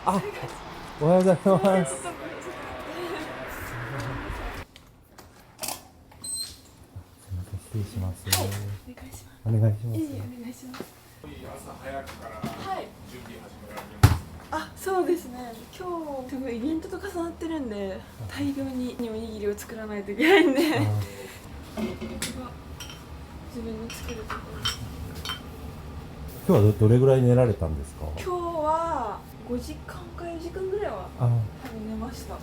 あ、おはようございます。失礼します。はい、お願いします。お願いします。お願いします。朝早くからはい。準備始められてます。あ、そうですね。今日すごいイベントと重なってるんで、大量におにぎりを作らないといけないんで。ここが自分で作るところです。今日はどれぐらい寝られたんですか？今日は5時間か4時間ぐらいは多分寝ました。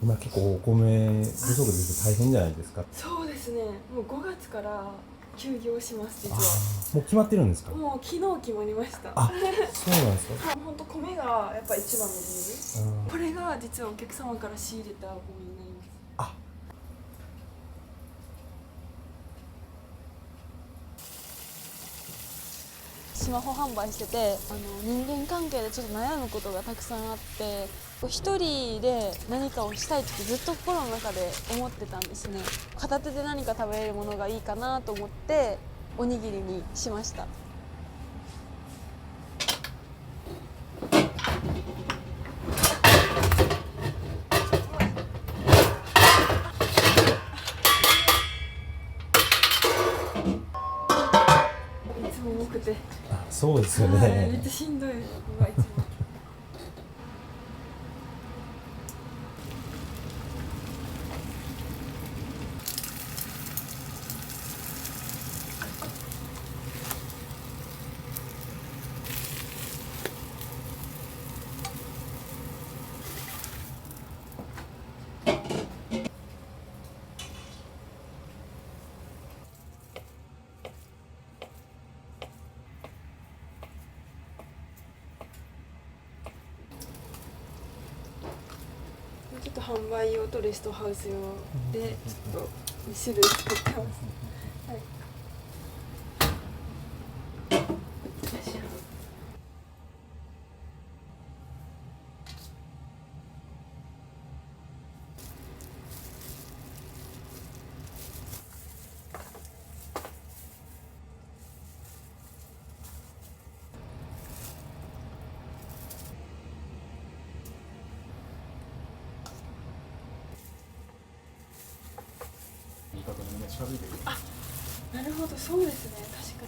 今結構お米不足で大変じゃないですか？そうですね。もう5月から休業します実は。もう決まってるんですか？もう昨日決まりました。あ、そうなんですか？本当米がやっぱ一番の理由。これが実はお客様から仕入れたお米になります。あ、スマホ販売してて、人間関係でちょっと悩むことがたくさんあって、一人で何かをしたいってずっと心の中で思ってたんですね。片手で何か食べれるものがいいかなと思っておにぎりにしました。いつも重くて、そうですよめっね。ちゃしんどいのがいつも。ちょっと販売用とレストハウス用でちょっと2種類作ってます。はい。いい方にみんな近づいてくる。なるほど、そうですね、確か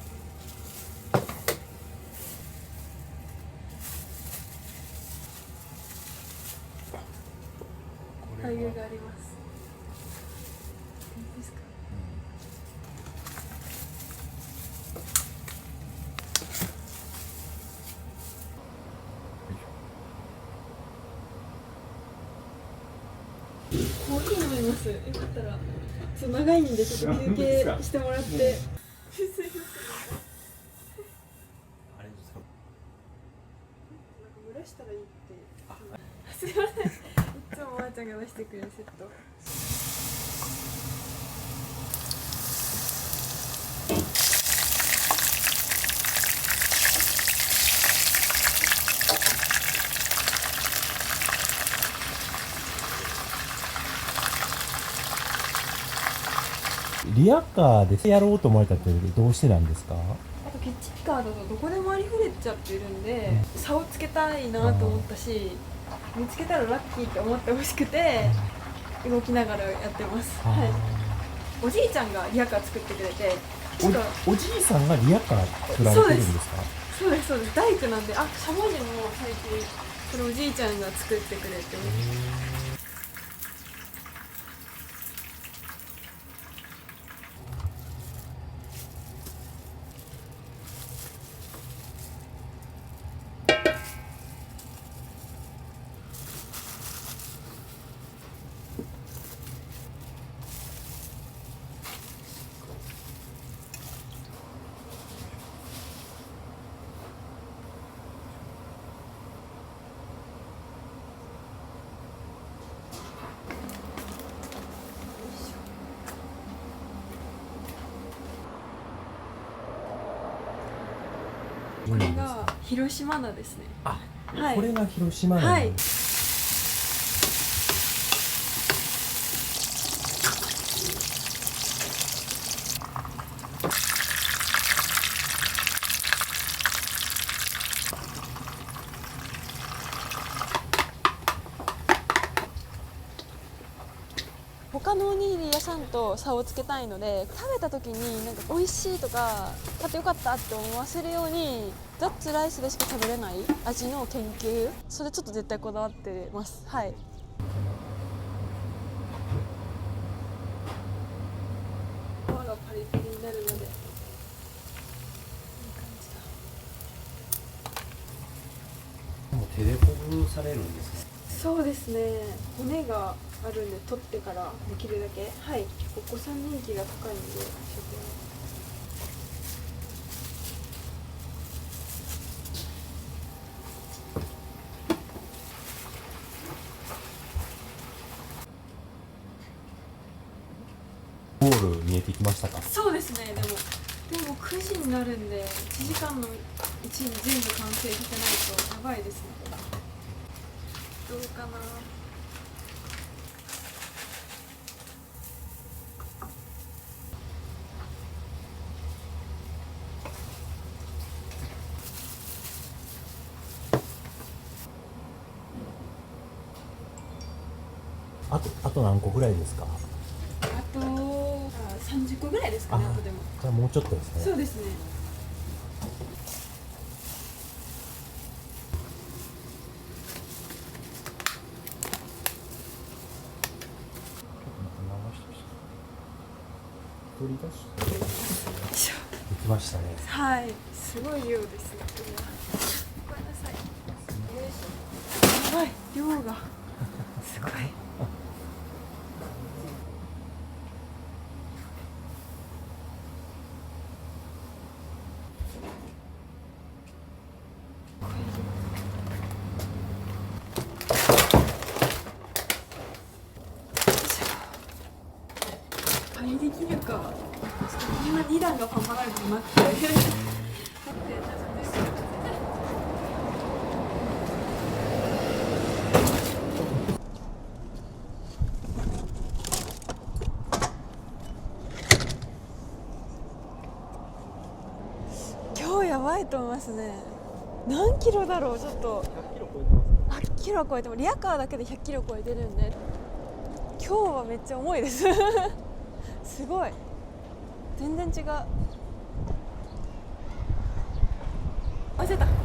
に。余裕があります。いいですか？コーヒー飲みます。よかったら。長いんでちょっと休憩してもらって。すいません。あれですか？蒸らしたらいいって。すいません。いつもおばあちゃんが出してくれるセット。リアカーでやろうと思われたってどうしてなんですか？あとキッチンカーだとどこでもありふれちゃってるんで、差をつけたいなと思ったし、見つけたらラッキーって思ってほしくて動きながらやってます。はい。おじいちゃんがリアカー作ってくれて、おじいさんがリアカー作られてるんですか？そうですそうです。大工なんで、あ、しゃもじも最近これおじいちゃんが作ってくれて。これが広島菜ですね。あ、はい。これが広島なんはい。他のおにぎり屋さんと差をつけたいので、食べた時になんか美味しいとか買ってよかったって思わせるようにザッツライスでしか食べれない味の研究、それちょっと絶対こだわってます。はい。皮がパリパリになるのでいい感じだ。もう手でほぐされるんですね。そうですね、骨があるんで取ってからできるだけ、はい、お子さん人気が高いんで。ゴール見えてきましたか？そうですね、でも9時になるんで1時間のうちに全部完成させないとやばいですね。どうかな。あと何個ぐらいですか？あと30個ぐらいですかね。あとでも。じゃあもうちょっとですね。そうですね。取り出してできましたね。はい、すごい量ですね。ごめんなさい。やばい、量がすごい。できるか。こんな2段がパンパンなるとなくて。今日やばいと思いますね。何キロだろう、ちょっと。100キロ超えてます。100キロ超えてもリアカーだけで100キロ超えてるんで、今日はめっちゃ重いです。すごい。全然違う。忘れた。原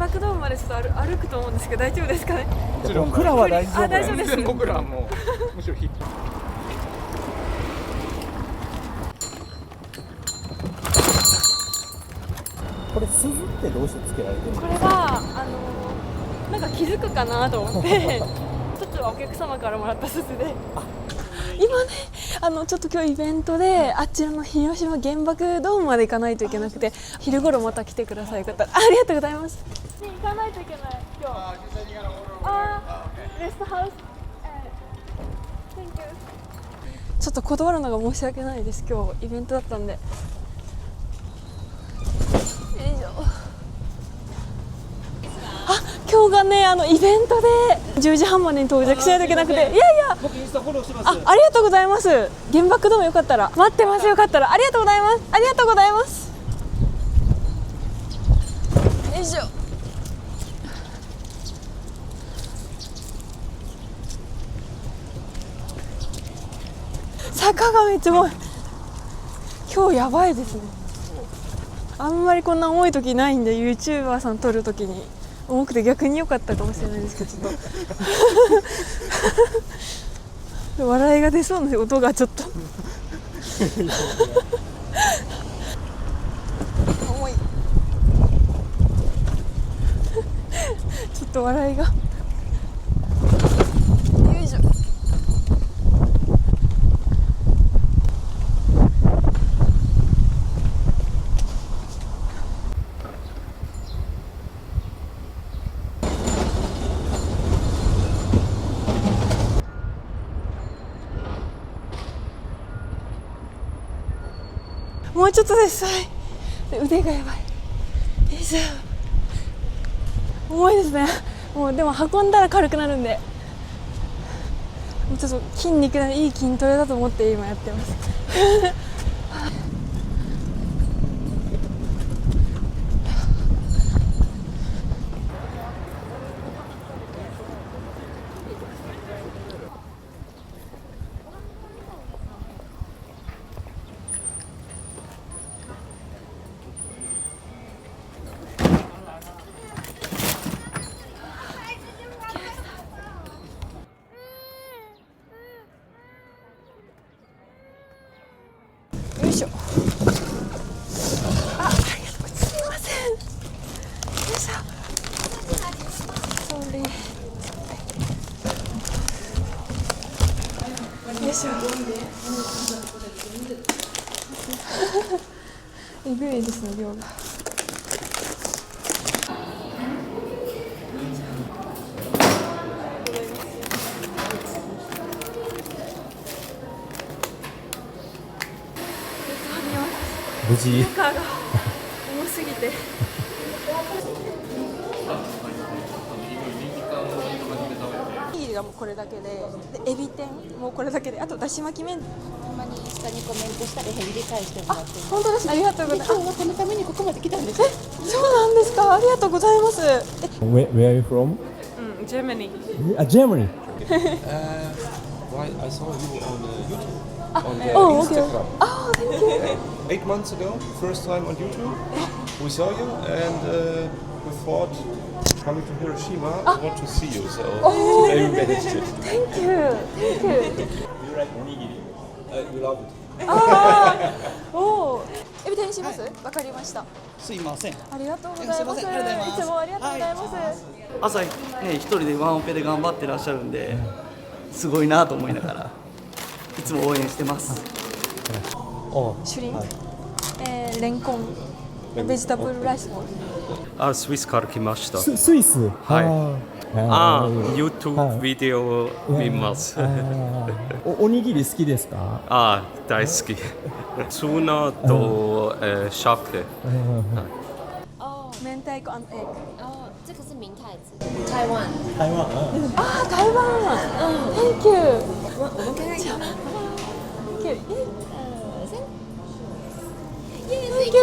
爆ドームまでちょっと歩くと思うんですけど大丈夫ですかね。僕らは大丈夫。あ、大丈夫です。僕らはもうむしろ引っこれ鈴ってどうしてつけられてるんですか？これはなんか気づくかなと思ってちょっとはお客様からもらった鈴で。今ね、ちょっと今日イベントであちらの広島原爆ドームまで行かないといけなくて、昼頃また来てください。よかったら。ありがとうございます。ね、行かないといけない今日。レストハウス。ちょっと断るのが申し訳ないです。今日イベントだったんで。よいしょ。あ、今日がね、イベントで10時半までに到着しないといけなくて、いやいや、僕インスタフォローしてます。ありがとうございます。原爆ドームよかったら待ってます。よかったら。ありがとうございます。ありがとうございます。よいしょ。坂がめっちゃ重い。今日やばいですね。あんまりこんな重い時ないんで、 YouTuber さん撮る時に重くて逆に良かったかもしれないですけど、ちょっと笑いが出そうな音がちょっと重い。ちょっと笑いが。よいしょ。もうちょっとです。はい、腕がやばい。よいしょ。重いですね。もうでも運んだら軽くなるんで、もうちょっと筋肉のいい筋トレだと思って今やってますしょ。あ、ありがとう。すみません。よいしょ。Sorry。よいしょ。えぐいですね、量が。無事。中が重すぎて。おにぎりがもうこれだけで、エビ天もこれだけで、あとだし巻き麺。たまに下にコメントしたら返事返してもらってる。本当です。ありがとうございます。今日はこのためにここまで来たんです。そうなんですか。ありがとうございます。Where are you from? Germany。Germany. Why I saw you on YouTube, on Oh, okay. Instagram. Oh, thank you. 8 months ago, first time on YouTube, we saw you and we thought coming to Hiroshima, we want to see you, so today we managed it. Thank you. Thank you. You like onigiri? We love it. ああ、おお。エビ天します？わかりました。すいません。ありがとうございます。いすいませんありがとうございますつもありがとうございます。朝ね一人でワンオペで頑張ってらっしゃるんで、すごいなと思いながらいつも応援してます。シュリン、レンコン、ベジタブルライスも。あ、スイスから来ました。スイス。YouTube ビデオ見ます。おにぎり好きですか？大好き。ツナとシャク。明太子 and egg。哦，这个是明太子，台湾。台湾。あ、台湾。Thank you。我们看看有。 Thank you。Thank you。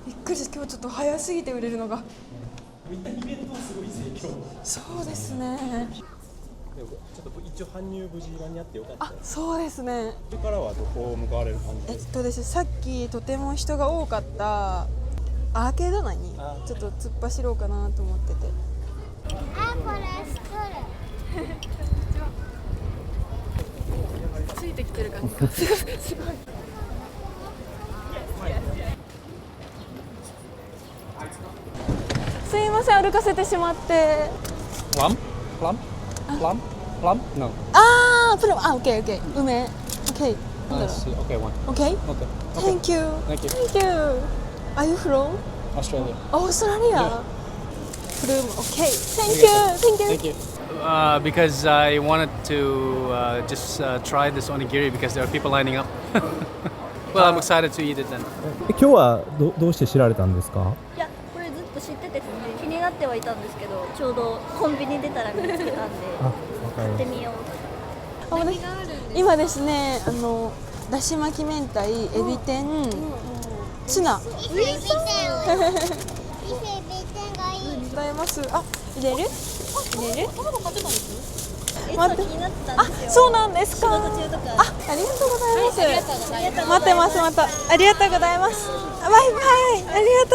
びっくりした。今日ちょっと早すぎて売れるのが。そうですね。ちょっと一応搬入無事間に合ってよかった。あ、そうですね。これからはどこを向かわれる感じですか？ですね、さっきとても人が多かったアーケード内にちょっと突っ走ろうかなと思ってて。ついてきてる感じ。すごい。すいません、歩かせてしまって。Plum? Plum? Plum? Plum? No. ああ、プロ、あ、オッケーオッケー、梅、オッケー。 I see. Okay, one. オッケー。 Okay. Thank you. Thank you. Thank you. Are you from? Australia. オーストラリア。プルーム、オッケー。Thank you. Thank you. Thank you. Because I wanted to just try this onigiri because there are people lining up. Well, I'm excited to eat it then. 今日はどうして知られたんですか？いや、これずっと知ってて気になってはいたんですけど、ちょうどコンビニ出たら見つけたんで買ってみよう。今ですね、だし巻き明太、エビ天、ツナ。エビ天がいい。ございます。あ、入れる？入れる？卵買ってたんですよ。いつ待っても気になってたんですよ。そうなんですか。仕事中とか。あ、ありがとうございます。ありがとうございます。待ってます、また。ありがとうございます。バイバイ。ありがと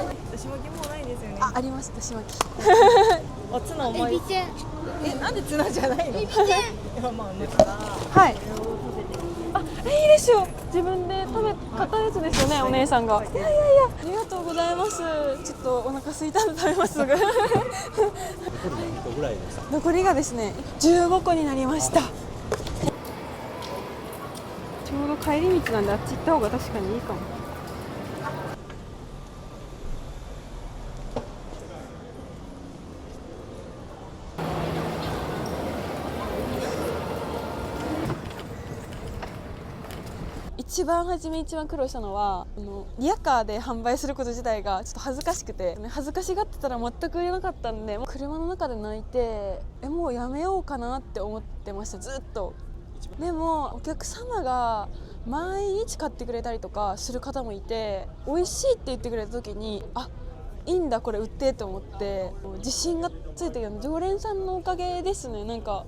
う。だし巻きもうないですよね。あ、あります。だし巻き。おツナ重い。エビ天。なんでツナじゃないの？エビ天。はい。あ、いいですよ。自分で買ったやつですよね、お姉さんが。いやいやいや、ありがとうございます。ちょっとお腹空いたんで食べます。残りがですね、15個になりました。ちょうど帰り道なんであっち行った方が確かにいいかも。一番初め一番苦労したのはリヤカーで販売すること自体がちょっと恥ずかしくて、恥ずかしがってたら全く売れなかったんで、もう車の中で泣いてもうやめようかなって思ってました、ずっと。でもお客様が毎日買ってくれたりとかする方もいて、美味しいって言ってくれた時に、あ、いいんだこれ売ってと思って自信がついてる。常連さんのおかげですね。なんか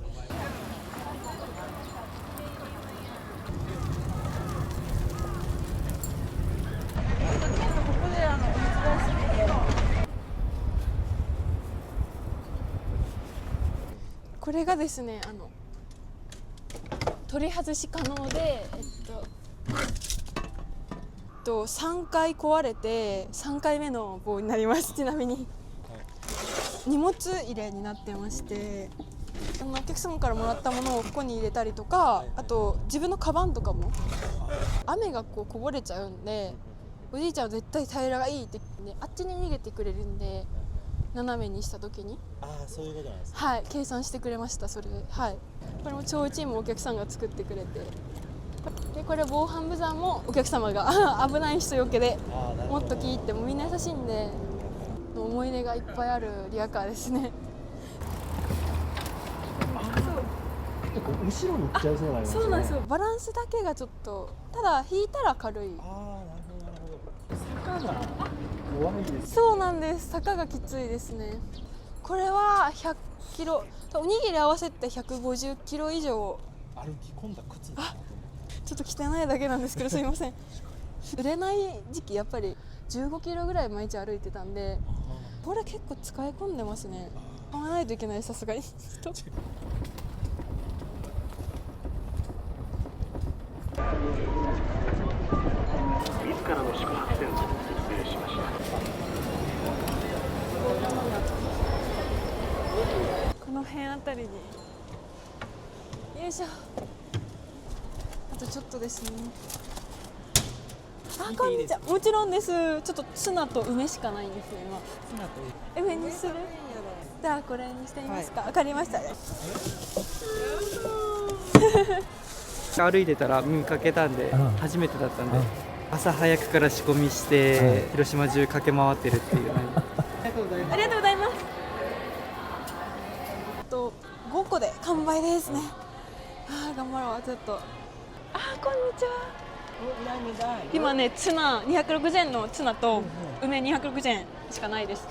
これがですね、取り外し可能で、3回壊れて3回目の棒になります。ちなみに荷物入れになってまして、お客様からもらったものをここに入れたりとか、あと自分のカバンとかも雨がこぼれちゃうんで、おじいちゃんは絶対平らがいいって言って、ね、あっちに逃げてくれるんで、斜めにした時にそういうことなんですね。はい、計算してくれました。それで、はい、これも超チームお客さんが作ってくれて、でこれ防犯ブザーもお客様が危ない人よけでもっと聞いて、もみんな優しいんで思い出がいっぱいあるリヤカーですね。結構後ろに行っちゃいそうなんですね。そうなんですよ。バランスだけがちょっと、ただ引いたら軽い。なるほどなるほど。坂が怖いです。そうなんです。坂がきついですね。これは100キロ、おにぎり合わせて150キロ以上歩き込んだ靴。ちょっと汚いだけなんですけど、すいません。売れない時期やっぱり15キロぐらい毎日歩いてたんで、これ結構使い込んでますね。買わないといけない、さすがに。自らの宿泊センターに設営しました。この辺あたりに、よいしょ。あとちょっとですね。あ、こんにちは。もちろんです。ちょっとツナと梅しかないんですよ今。ツナと梅にする。じゃあこれにしてみますか。わかりました。歩いてたら見かけたんで、初めてだったんで、朝早くから仕込みして、広島中駆け回ってるっていう。ありがとうございます。5個で完売ですね。頑張ろう。ちょっと。こんにちは。今ね、ツナ260円のツナと梅260円しかないです。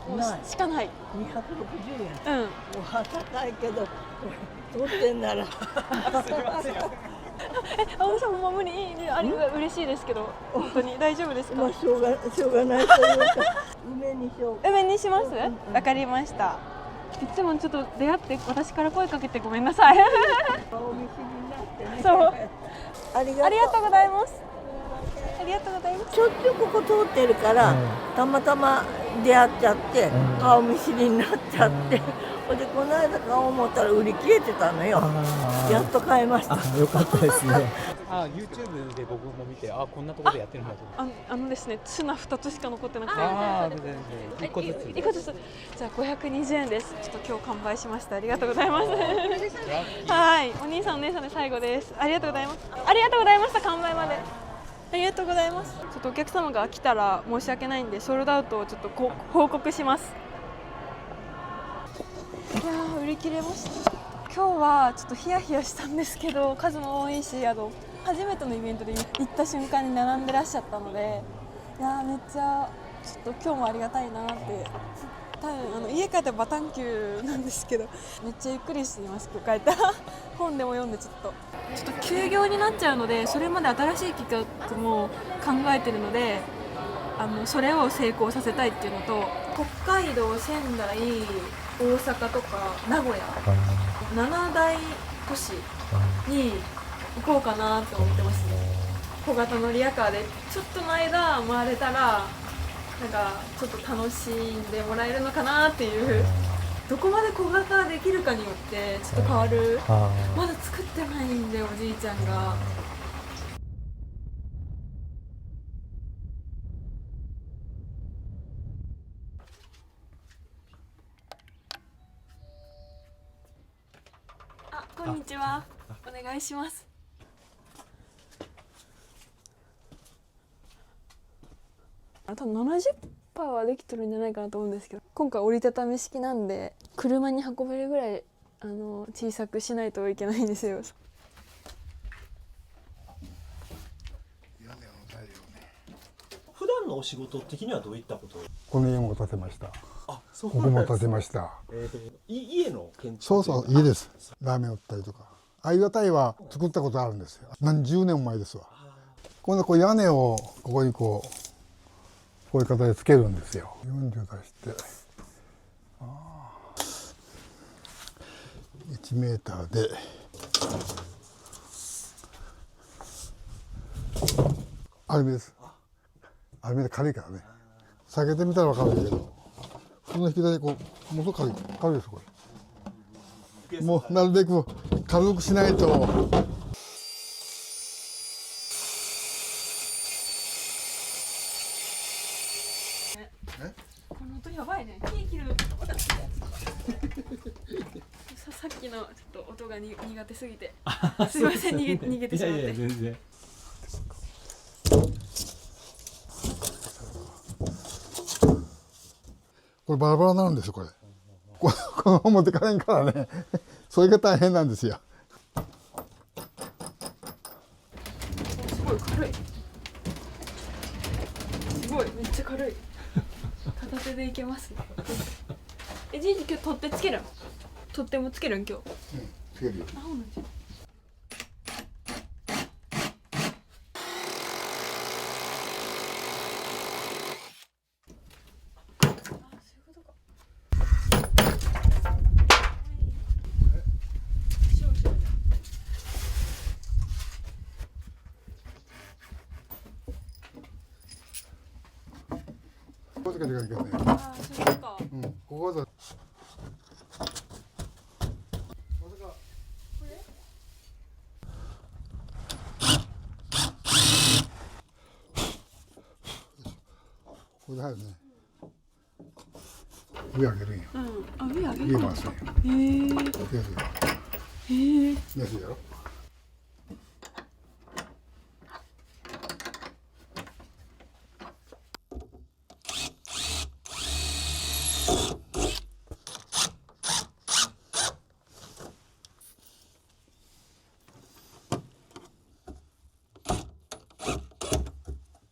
しかない。260円。もう高いけど、取ってんなら。青木さんも無理、嬉しいですけど、本当に大丈夫ですか？まあしょうがないというか、梅にしよう。梅にします？わかりました。いつもちょっと出会って私から声かけてごめんなさい。顔見知りになってね。そう。ありがとうございます。ありがとうございます。しょっちゅうここ通ってるから、たまたま出会っちゃって、顔見知りになっちゃって。でこの間買おう思ったら売り切れてたのよ。やっと買いました。よかったですね。YouTube で僕も見て、こんなところでやってるんだと。ですね、ツナ2つしか残ってなくて。1個ずつ。1個ずつ。じゃあ520円です。ちょっと今日完売しました。ありがとうございます。はい、お兄さんお姉さんで最後です。ありがとうございます。ありがとうございました。完売まで。ありがとうございます。ちょっとお客様が来たら申し訳ないんで、ソールドアウトをちょっと報告します。いやー、売り切れました。今日はちょっとヒヤヒヤしたんですけど、数も多いし、初めてのイベントで行った瞬間に並んでらっしゃったので、いやー、めっちゃちょっと今日もありがたいなって。多分家帰ったらバタンキューなんですけど、めっちゃゆっくりしています。今日帰ったら本でも読んでちょっと休業になっちゃうので、それまで新しい企画も考えてるので、それを成功させたいっていうのと、北海道、仙台、大阪とか名古屋、7大都市に行こうかなと思ってますね。小型のリヤカーでちょっとの間回れたら、なんかちょっと楽しんでもらえるのかなっていう。どこまで小型できるかによってちょっと変わる。まだ作ってないんで、おじいちゃんが。こんにちは。お願いします。多分70%はできてるんじゃないかなと思うんですけど、今回折りたたみ式なんで車に運べるぐらい小さくしないといけないんですよ。普段のお仕事的にはどういったことを？この家も建てました。あ、そうここも建てました。家の建築？そうそう、家です。ラーメン売ったりとか。あいがたいは作ったことあるんですよ。何十年も前ですわ。今度屋根をここにこういう形でつけるんですよ。40出して1メーターでアルミです。あれ見て軽いからね。下げてみたら分かるんだけど、普通の引き台でこう、ものすごく軽いですよ、これ。もうなるべく軽くしないと。この音やばいね。木切るさっきのちょっと音が苦手すぎて。すいません、逃げてしまって。いやいや全然。これバラバラになるんですよ、これ。このまま持ってかれんからね。それが大変なんですよ。すごい軽い。すごい、めっちゃ軽い。片手でいけます。じいじ今日取ってつけるん？取ってもつけるん今日。つけるよ。あ、ほんなんじゃ。ここつけていかなきゃいけない。あ、そういうことか。うん、ここだ。これで入るね。上上げるんよ。うん、あ、上上げる。上回すんよ。安いやろ。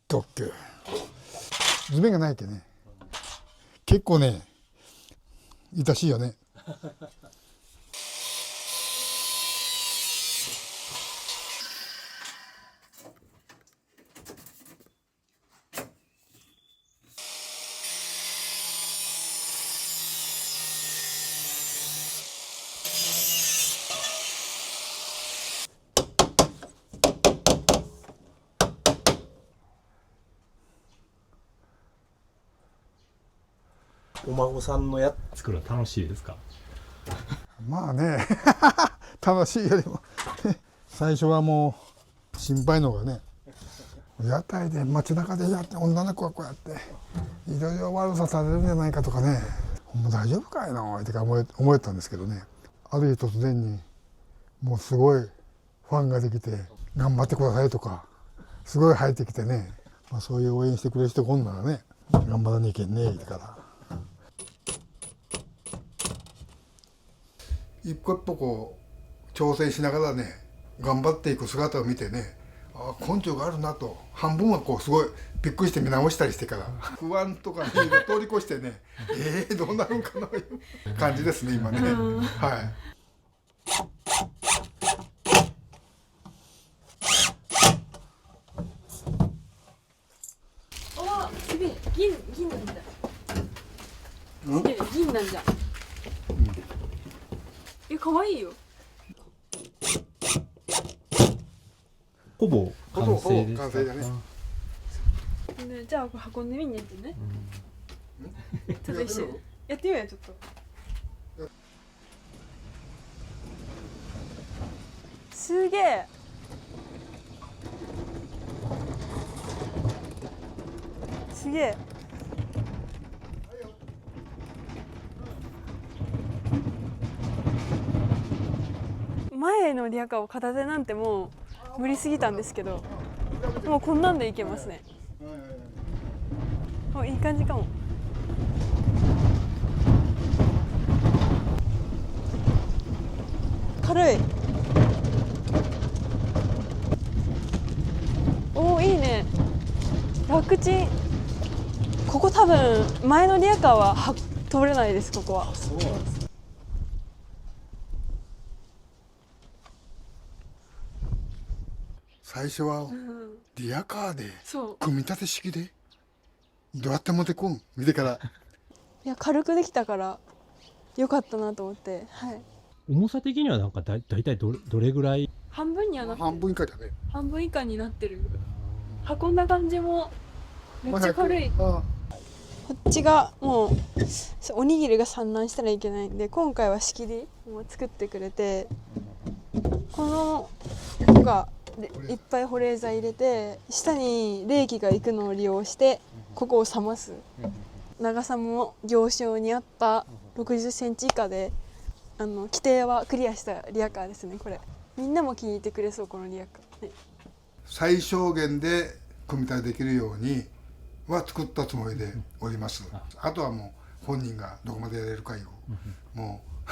オッケー。図面がないけね。結構ね、痛しいよね。お孫さんの作るの楽しいですか？まあね楽しいよりも最初はもう心配のがね、屋台で街中でやって女の子がこうやっていろいろ悪さされるんじゃないかとかね、もう大丈夫かいなって思えたんですけどね、ある日突然にもうすごいファンができて頑張ってくださいとかすごい入ってきてね、まあ、そういう応援してくれる人がおんならね頑張らなきゃいけんねえから。一個一歩こう挑戦しながらね頑張っていく姿を見てね、ああ根性があるなと半分はこうすごいびっくりして見直したりしてから不安とかね通り越してねどうなるんかないう感じですね今ね。はい。あ、すげえ、銀なんだ。すげえ、銀なんじゃ。可愛いよ。ほぼ完成ですか？完成だね。ね、じゃあこれ運んでみんねんってね。ちょっと一緒にやってみようよちょっと。すげえ。すげえ。前のリアカーを片手なんてもう無理すぎたんですけど、もうこんなんでいけますね。いい感じかも。軽い。おお、いいね。楽ちん。ここ多分前のリアカーは通れないです。ここは。そうなんです。最初はリアカーで組み立て式でどうやって持ってこん見てから。いや軽くできたから良かったなと思って、はい。重さ的にはなんかだいたいどれぐらい？半分にはなってる。半分以下だね。半分以下になってる。運んだ感じもめっちゃ軽い。こっちがもうおにぎりが散乱したらいけないんで、今回は仕切りも作ってくれて、この子がいっぱい保冷剤入れて、下に冷気が行くのを利用してここを冷ます。長さも行商に合った60センチ以下で、規定はクリアしたリヤカーですね。これみんなも気に入ってくれそう、このリヤカー、ね、最小限で組み立てできるようには作ったつもりでおります。あとはもう本人がどこまでやれるかいう、もう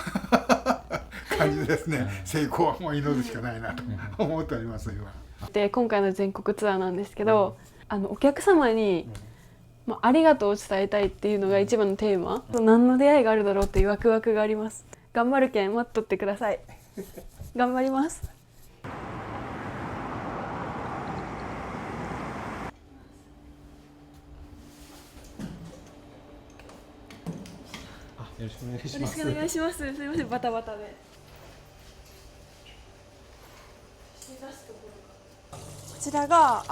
感じですね。成功はもう祈るしかないなと思っております今。で今回の全国ツアーなんですけど、お客様に、ありがとうを伝えたいっていうのが一番のテーマ。何の出会いがあるだろうっていうワクワクがあります。頑張るけん待っとってください。頑張ります。よろしくお願いします。よろしくお願いします。すみません、バタバタで。こちらが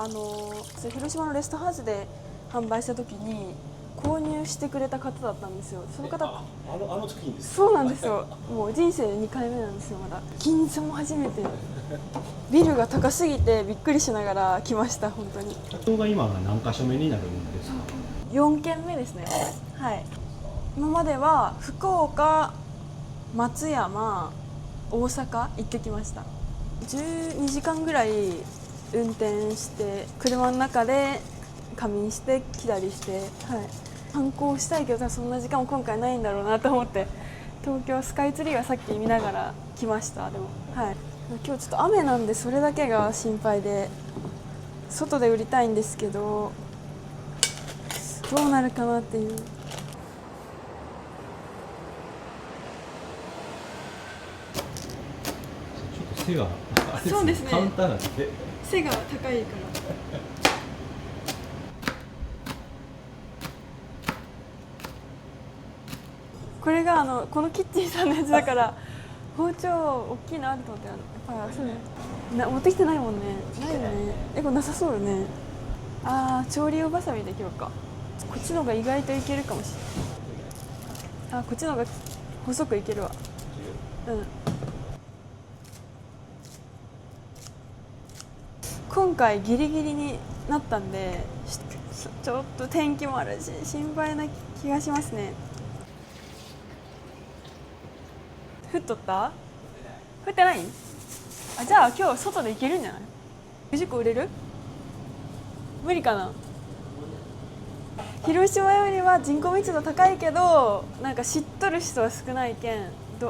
広島のレストハウスで販売した時に購入してくれた方だったんですよ。その方、あの時にですか？そうなんですよ。もう人生2回目なんですよ。まだ銀座も初めて。ビルが高すぎてびっくりしながら来ました。本当に。ここが今が何箇所目になるんですか？4軒目ですね。はい。今までは福岡、松山、大阪行ってきました。12時間ぐらい運転して車の中で仮眠して来たりして、はい、観光したいけどそんな時間も今回ないんだろうなと思って、東京スカイツリーはさっき見ながら来ました。でも、はい、今日ちょっと雨なんでそれだけが心配で、外で売りたいんですけどどうなるかなっていう。背があれですね、そうですね、カウンターなんで背が高いからこれがこのキッチンさんのやつだから包丁大きいなと思って、やっぱりそうね、持ってきてないもんね。ないよね。これなさそうよね。調理用バサミで切ろうか。こっちの方が意外といけるかもしれない。こっちの方が細くいけるわ。今回ギリギリになったんで、ちょっと天気もあるし心配な気がしますね。降っとった？降ってない？じゃあ今日外で行けるんじゃない？10個売れる？無理かな。広島よりは人口密度高いけど、なんか知っとる人は少ないけんち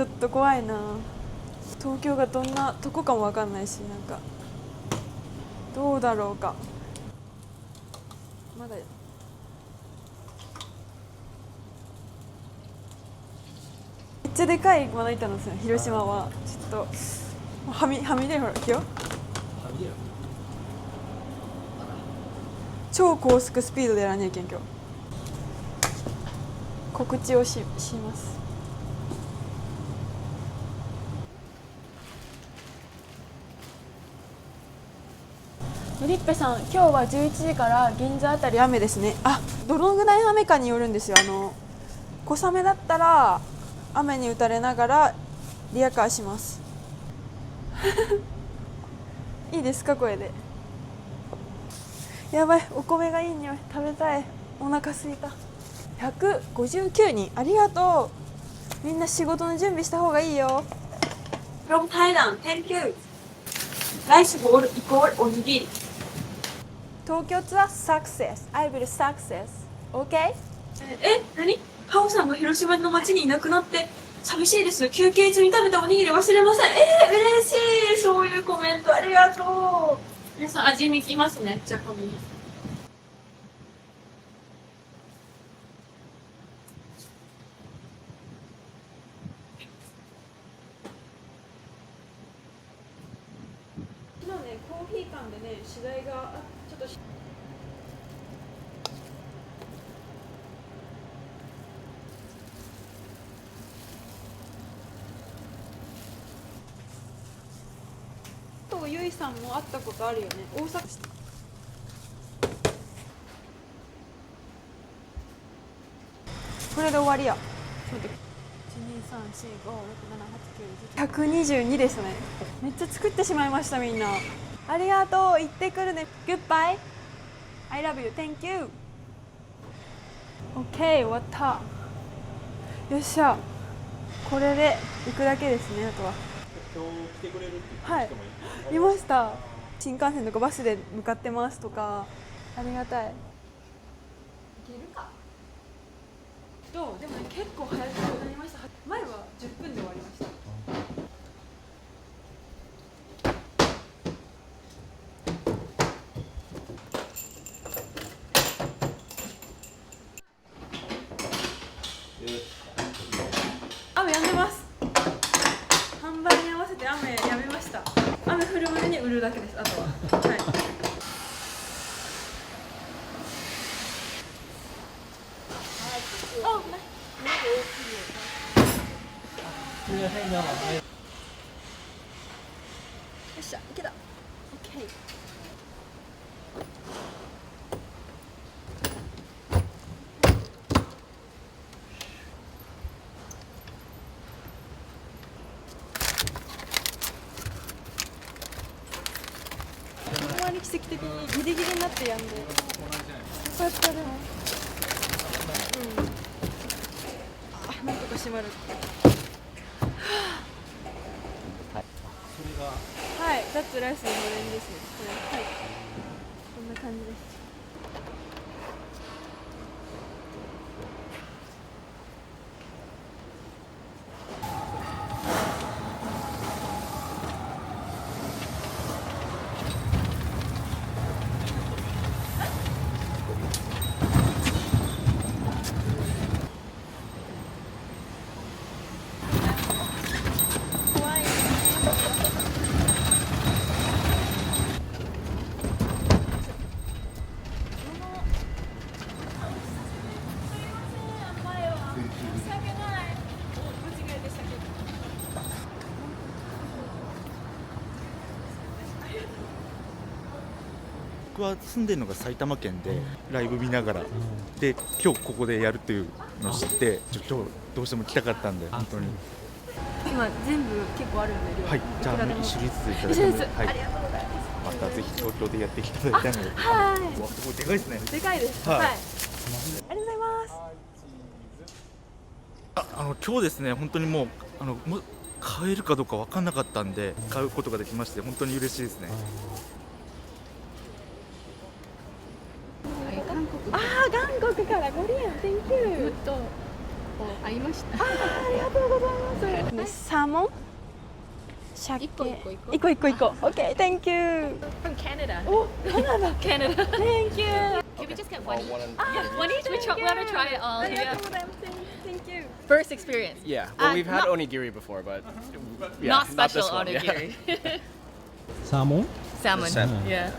ょっと怖いな。東京がどんなとこかも分かんないし、なんかどうだろうか。まだめっちゃでかいまな板なんですよ、広島は。ちょっとはみ出る。ほら、いくよ。超高速スピードでやらねえけん今日。告知をします。のりっぺさん、今日は11時から銀座あたり雨ですね。どのぐらい雨かによるんですよ。小雨だったら雨に打たれながらリヤカーしますいいですか、声で。やばい、お米がいい匂い。食べたい。お腹すいた。159人、ありがとう。みんな仕事の準備した方がいいよ。From Thailand, thank you. ライスボールイコールおにぎり。東京ツアー success. I will success. OK? 何？ハオさんが広島の町にいなくなって寂しいです。休憩中に食べたおにぎり忘れません。嬉しい。そういうコメントありがとう。皆さん味見きますね。じゃあこの昨日ね、コーヒー館でね、取材がちょっとゆいさんも会ったことあるよね。大阪これで終わりや。122ですね。めっちゃ作ってしまいましたみんな。ありがとう。行ってくるね。Goodbye. I love you. Thank you. OK 終わった。よっしゃ。これで行くだけですね。あとは。今日来てくれるってはい。いました。新幹線とかバスで向かってますとか。ありがたい。行けるか。どうでもね結構早くなりました。前は10分で終わりました。雨やんでます。販売に合わせて雨やめました。雨降るまでに売るだけです。あとは。はい。よっしゃ、いけた。オッケー。ほんまに奇跡的にギリギリになってやんで。よかったでも。あ、なんとか閉まる。はい、ザッツライスののれんですね。はい、こんな感じです。僕は住んでるのが埼玉県でライブ見ながら、で今日ここでやるっていうのを知って今日どうしても来たかったんで本当に今全部結構あるんで。はい、じゃあ1種類ずついただいても、はい、ありがとうございます。またぜひ東京でやっていただきたいので、はい、うわすごいでかいですね。でかいです。はい、はい、ありがとうございます。今日ですね本当にもうもう買えるかどうか分かんなかったんで買うことができまして本当に嬉しいですね。韓国からコリアン、Thank you。会いました。ありがとうございます。サーモン、鮭、一個一個。OK, Thank you。From Canada. お、カナダ。Canada. Thank you。 Can we just get one each? One each? We want to try it all. ありがとうございます。Thank you。 First experience. Yeah, well, we've had onigiri before, but yeah, not special this one, yeah. onigiri. サーモン Salmon. Salmon. Yeah.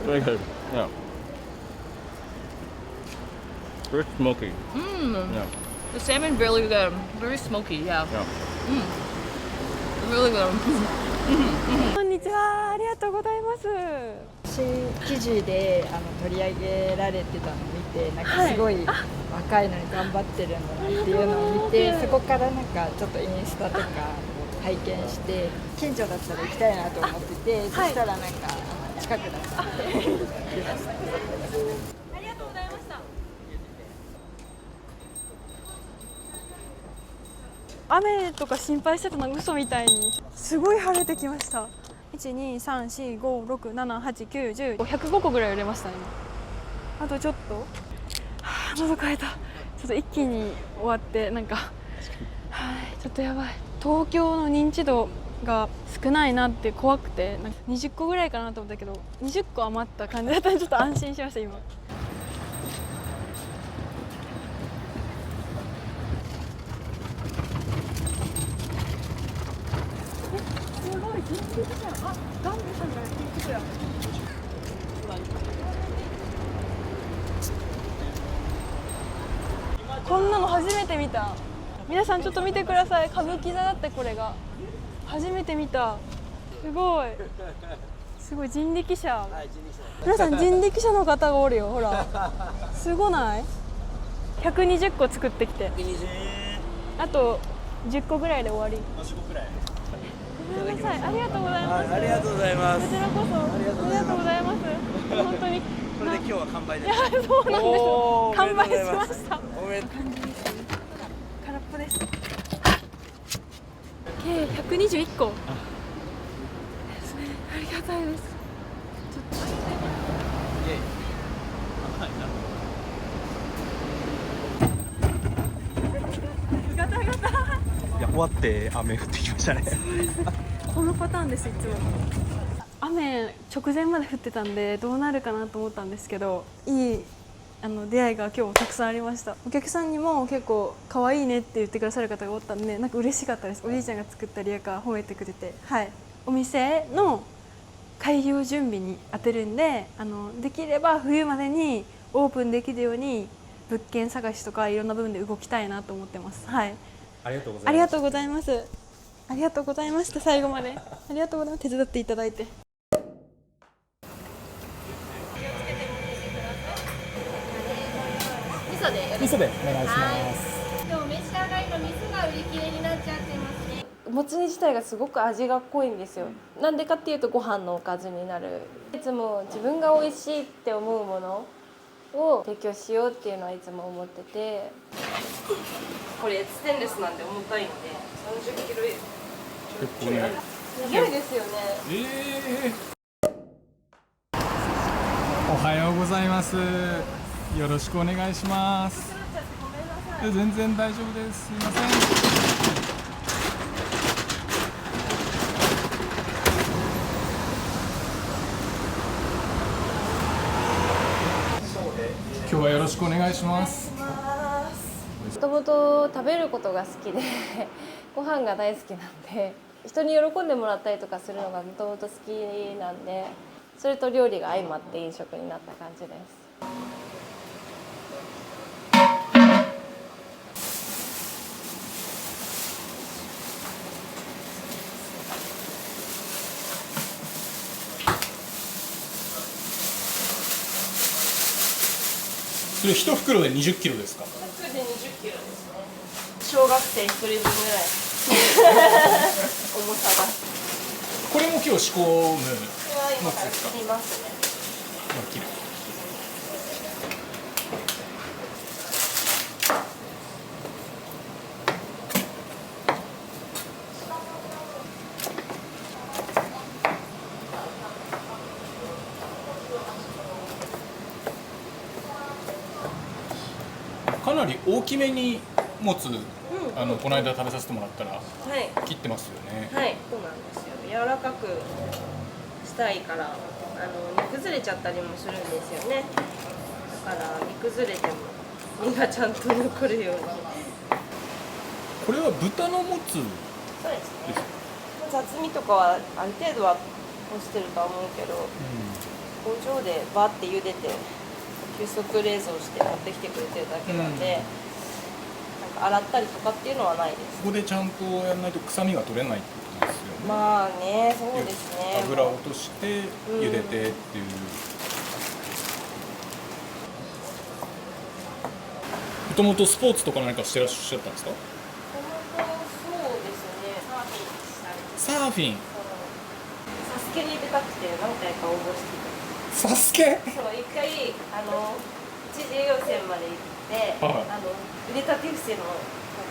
Very good. Yeah. Very smoky. Yeah. The salmon really good. Very smoky. Yeah. Yeah. Really good. こんにちは、ありがとうございます。記事で取り上げられてたのを見て、なんかすごい若いのに頑張ってるんだなっていうのを見て、そこからなんかちょっとインスタとか拝見して近所だったら行きたいなと思ってて、そしたらなんか近くだったんで来ました。ありがとうございました。雨とか心配してたの嘘みたいにすごい晴れてきました。12345678910 105個ぐらい売れましたね。あとちょっと、喉かえた。ちょっと一気に終わってなんか、ちょっとやばい。東京の認知度が少ないなって怖くて、なんか20個ぐらいかなと思ったけど20個余った感じだったらちょっと安心しました今。すごい、元気じゃん。あ、ガンベさんがやってきてた。こんなの初めて見た。皆さんちょっと見てください。歌舞伎座だってこれが初めて見た。すごい。すごい人力車。皆さん人力車の方がおるよ。ほら。すごない？ 120個作ってきて。あと10個ぐらいで終わり。10個ぐらい。ごめんなさい。ありがとうございます。ありがとうございます。こちらこそありがとうございます。本当に。これで今日は完売です。いや、そうなんです。完売しました。おめでとう。空っぽです。計121個。ありがたいです。ガタガタ。いや終わって雨降ってきましたね。このパターンですいつも。雨直前まで降ってたんでどうなるかなと思ったんですけど、いい出会いが今日もたくさんありました。お客さんにも結構可愛いねって言ってくださる方がおったんで、なんか嬉しかったです。おじいちゃんが作ったリヤカー褒めてくれて、はい、お店の開業準備に当てるんで、できれば冬までにオープンできるように物件探しとかいろんな部分で動きたいなと思ってます。はい、ありがとうございます。ありがとうございます。ありがとうございました。最後までありがとうございます。手伝っていただいて。味噌でお願いします。でも召し上がりの味噌が売り切れになっちゃってますね。もつ煮自体がすごく味が濃いんですよ。なんでかっていうとご飯のおかずになる。いつも自分が美味しいって思うものを提供しようっていうのはいつも思ってて、これステンレスなんで重たいんで30キロ結構ね。すごいですよね。おはようございます。よろしくお願いします。全然大丈夫です。すいません。今日はよろしくお願いします。もともと食べることが好きでご飯が大好きなんで、人に喜んでもらったりとかするのがもともと好きなんで、それと料理が相まって飲食になった感じです。それ一袋で20キロですか？一袋で20キロですね。小学生1人分ぐらい重さが。これも今日仕込むこれは今からですか？切りますね。切る。かなり大きめに持つ、この間食べさせてもらったら、切ってますよね。はい、そうなんですよ。柔らかくしたいから煮崩れちゃったりもするんですよね。だから煮崩れても身がちゃんと残るように。これは豚のもつ。そうですね。雑味とかはある程度は干してるとは思うけど、工場でバーって茹でて急速冷蔵して持ってきてくれてるだけなんで、なんか洗ったりとかっていうのはないです。ここでちゃんとやらないと臭みが取れないってことですよね。まあね、そうですね。油を落として茹でてっていう。もともとスポーツとか何かしてらっしゃったんですか？そうですね。サーフィン。サスケに出たくて何回か応募してた。サスケ？そう、一回一次予選まで行って、腕立て伏せのなん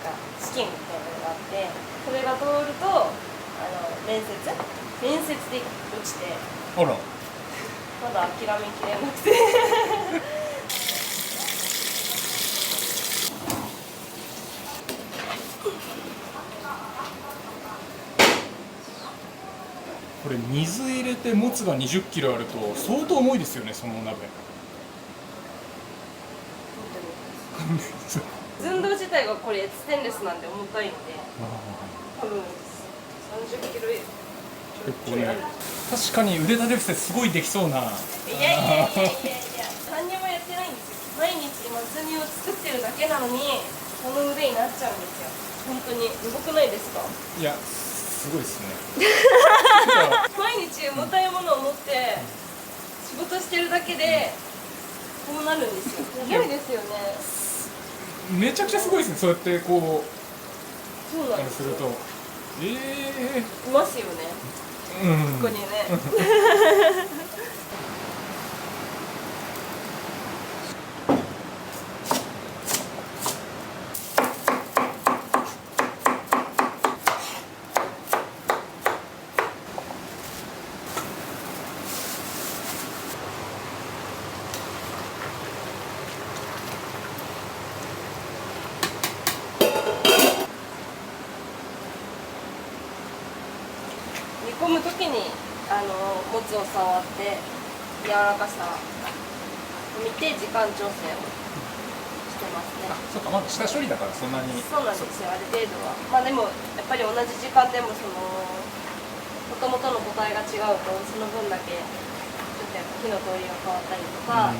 か試験みたいなのがあって、それが通ると面接で落ちて、あら。まだ諦めきれなくて。これ水入れてもつが20キロあると相当重いですよね、その鍋。寸胴自体がこれステンレスなんで重たいんで、多分30キロ結構ね、確かに腕立て伏せすごいできそうな。いや何にもやってないんですよ。毎日もつ煮を作ってるだけなのにこの腕になっちゃうんですよ。本当にすごくないですか？いや、すごいですね。毎日重たいものを持ってけでこうなるんですよ。すごいですよね。めちゃくちゃすごいですね。そうやってこそうなんですよ。すると。いますよね。ここにね。煮込むときにもつを触って柔らかさを見て時間調整をしてますね。そうか、まだ下処理だからそんなに。そうなんですよ、ある程度は。まあでもやっぱり同じ時間でももともとの個体が違うとその分だけちょっとやっぱ火の通りが変わったりとか、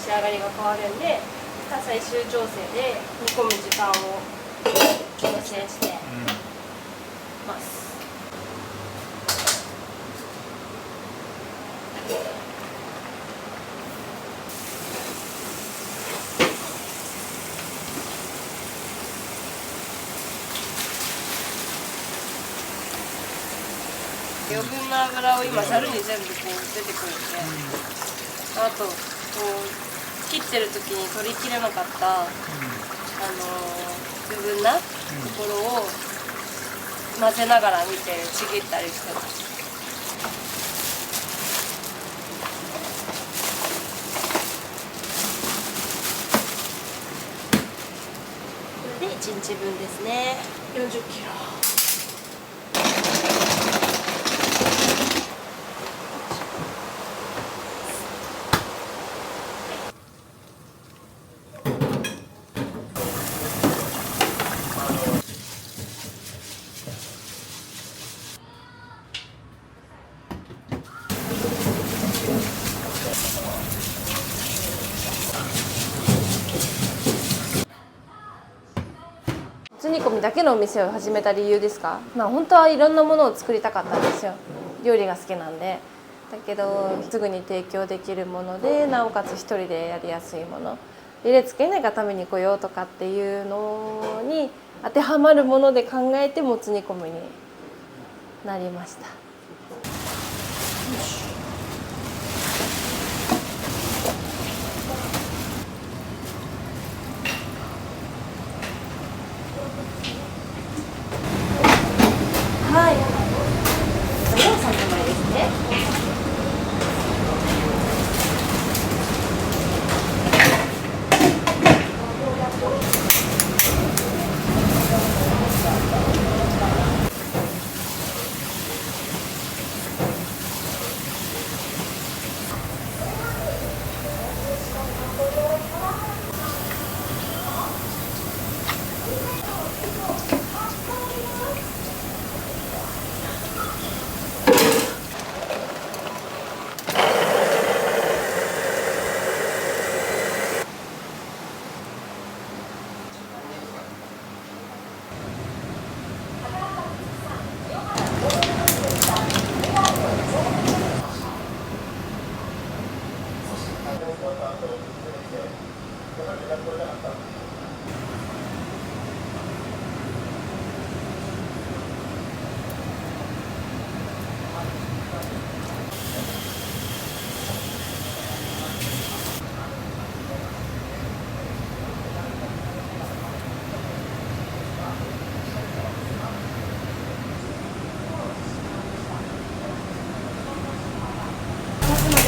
仕上がりが変わるんで、最終調整で煮込む時間を調整してます。余分な油を今ざるに全部こう出てくるんで、あとこう切ってる時に取りきれなかった余分なところを混ぜながら見てちぎったりしてます。これで1日分ですね。40キロ。もつ煮込みだけのお店を始めた理由ですか？本当はいろんなものを作りたかったんですよ。料理が好きなんで。だけどすぐに提供できるもので、なおかつ一人でやりやすいもの、入れ付けないがために来ようとかっていうのに当てはまるもので考えてもつ煮込みになりました。はい。4、3枚ですね。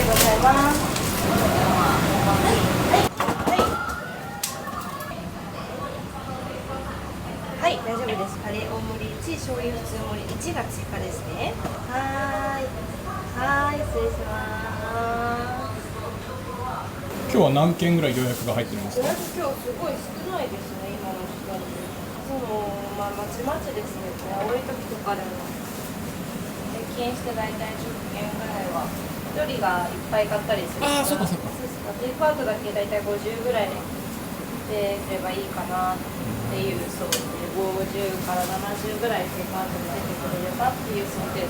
ございます。はい、大丈夫です。カレー大盛り1、醤油普通盛り1が追加ですね。はい、失礼します。今日は何件ぐらい予約が入ってるんですか？今日すごい少ないですね、今の時間で。まちまちですね。多い時とかでも平均して大体10件ぐらいは。1人がいっぱい買ったりするから、そうか。テイクアウトだけ大体50ぐらいですればいいかなっていう、そうですね、50から70ぐらいテイクアウトで出てくれればっていう想定で。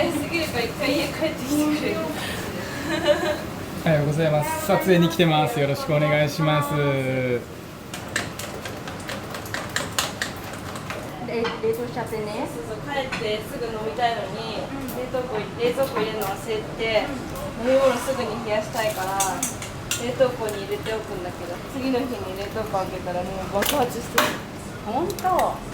やりすぎるから一回家帰ってきてくれる。おはようございます。撮影に来てます。よろしくお願いします。冷凍しちゃってね。そうそう、帰ってすぐ飲みたいのに、冷蔵庫入れるの忘れて、飲み物すぐに冷やしたいから冷凍庫に入れておくんだけど、次の日に冷凍庫開けたらもう爆発してる。本当。そう。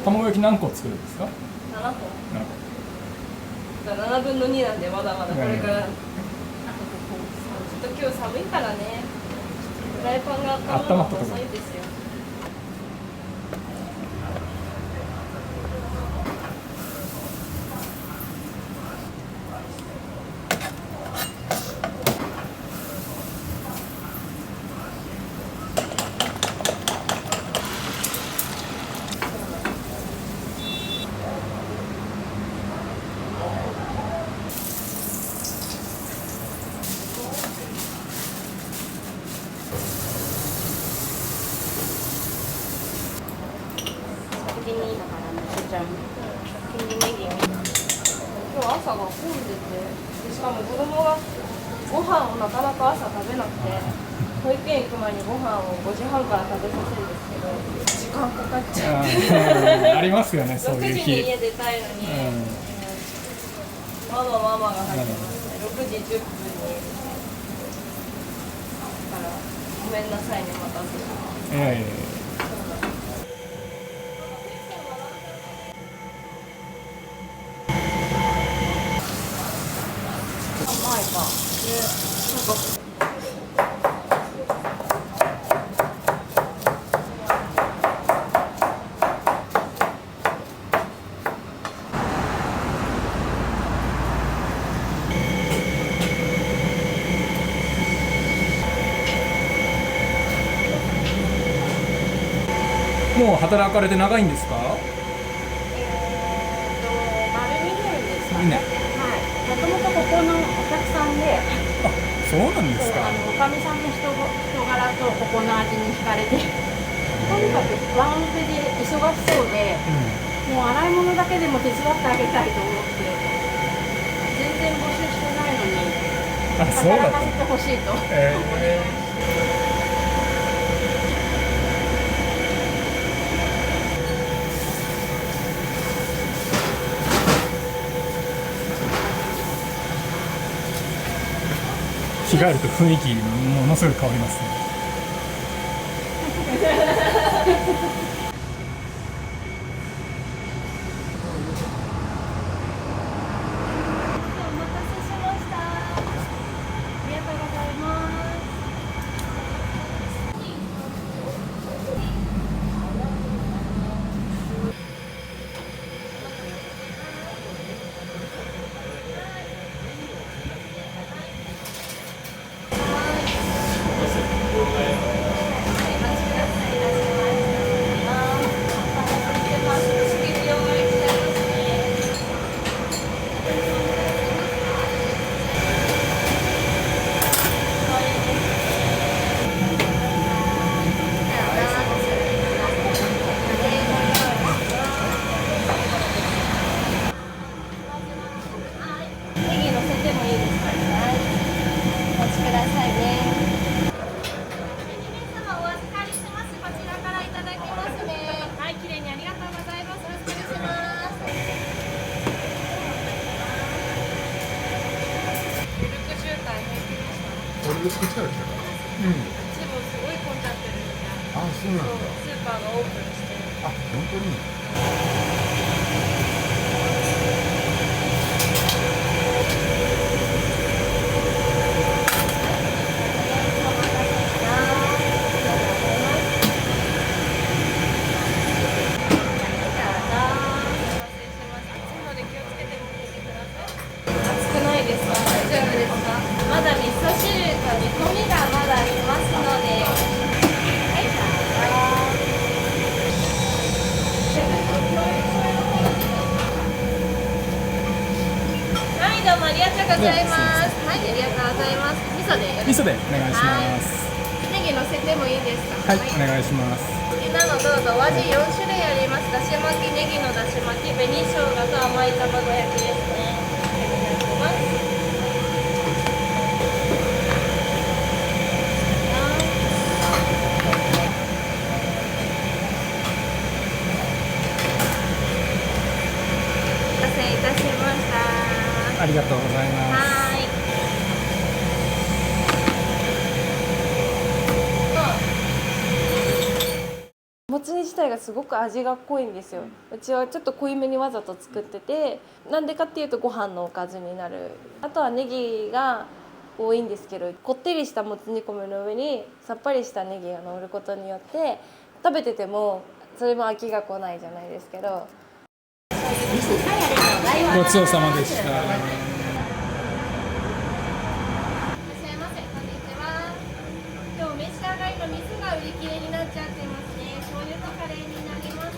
卵焼き何個作るんですか7個。7分の2なんでまだまだこれから。ちょっと今日寒いからね。フライパンが温まるの遅いですよ。先にだからね、ちゃん。先にネギ。今日朝が混んでて、しかも子供がご飯をなかなか朝食べなくて、保育園行く前にご飯を5時半から食べさせるんですけど、時間かかっちゃって。ありますよね、そういう日。6時に家出たいのに、ママが入ってますね。6時10分に。だからごめんなさいね、またせて。甘いか。もう働かれて長いんですか？丸2年ですかね。2年。もともとここのお客さんで、そうなんですか。おかみさんの人柄とここの味に惹かれて、とにかくワンオペで忙しそうで、もう洗い物だけでも手伝ってあげたいと思って、全然募集してないのに働かせてほしいと。着替えると雰囲気ものすごい変わりますね。これで作っちゃうでしょ。一部すごい混んじゃってるみたい。あ、そうなんだ。スーパーがオープンしてる。あ、本当に。まだ味噌汁と煮込みがまだありますので、はい、どうぞ。味噌でお願いします。ネギ乗せてもいいですか？はい、お願いします。好きなのどうぞ。お味4種類あります。だし巻き、ネギのだし巻き、紅生姜と甘い卵焼きですね。お願いします。お待たせいたしました。ありがとうございます。はーい。もつ煮自体がすごく味が濃いんですよ。うちはちょっと濃いめにわざと作ってて、なんでかっていうとご飯のおかずになる。あとはネギが多いんですけど、こってりしたもつ煮込みの上にさっぱりしたネギが乗ることによって食べててもそれも飽きが来ないじゃないですけど。ごちそうさまでした。いらっしゃいませ、こんにちは。今日お召し上がりの味噌が売り切れになっちゃってますね。醤油とカレーになります。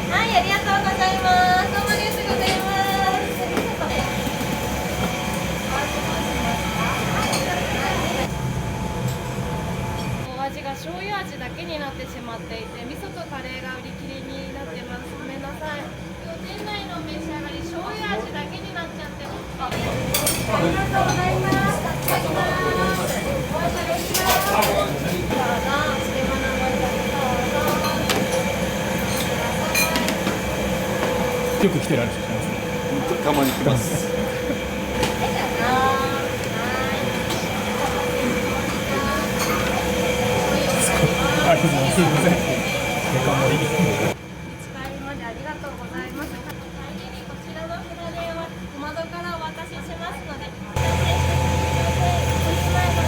はい、ありがとうございます。どうもありがとうございます。お味が醤油味だけになってしまっていて、味噌とカレーが売り切れになってます。ごめんなさい。今日店内のお召し上がり、醤油味だけになっちゃってます。ありがとうございます。いただきます。お味ですか？どうぞ、漬物のどうぞ。よく来てらっしゃいますね。たまに来ます。ありがとうございます。すいません。持ち帰りまでありがとうございます。帰りにこちらの札では小窓からお渡ししますので、お1枚700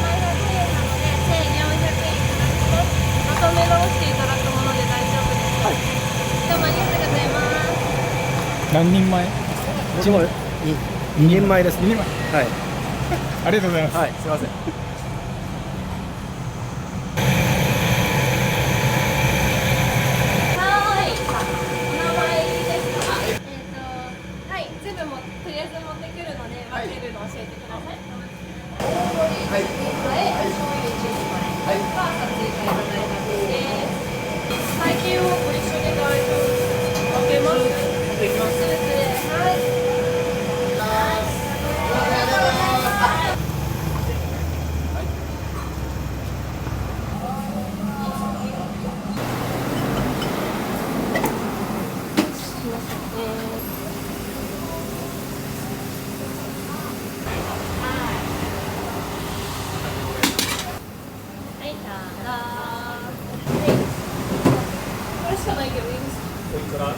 円なので1400円いただきます。まとめ直していただくもので大丈夫ですか？はい。どうもありがとうございます。何人前？一枚2人前です。2人前。はい。ありがとうございます。はい、すみません。はい、全部もとりあえず持ってくるので分けるの教えてください。大盛りはい、醤油1枚はい、パスタ追加いただいたです。会計をご一緒で大丈夫です。分けます。できます。はい。これしかないけどいいですか？おいくら？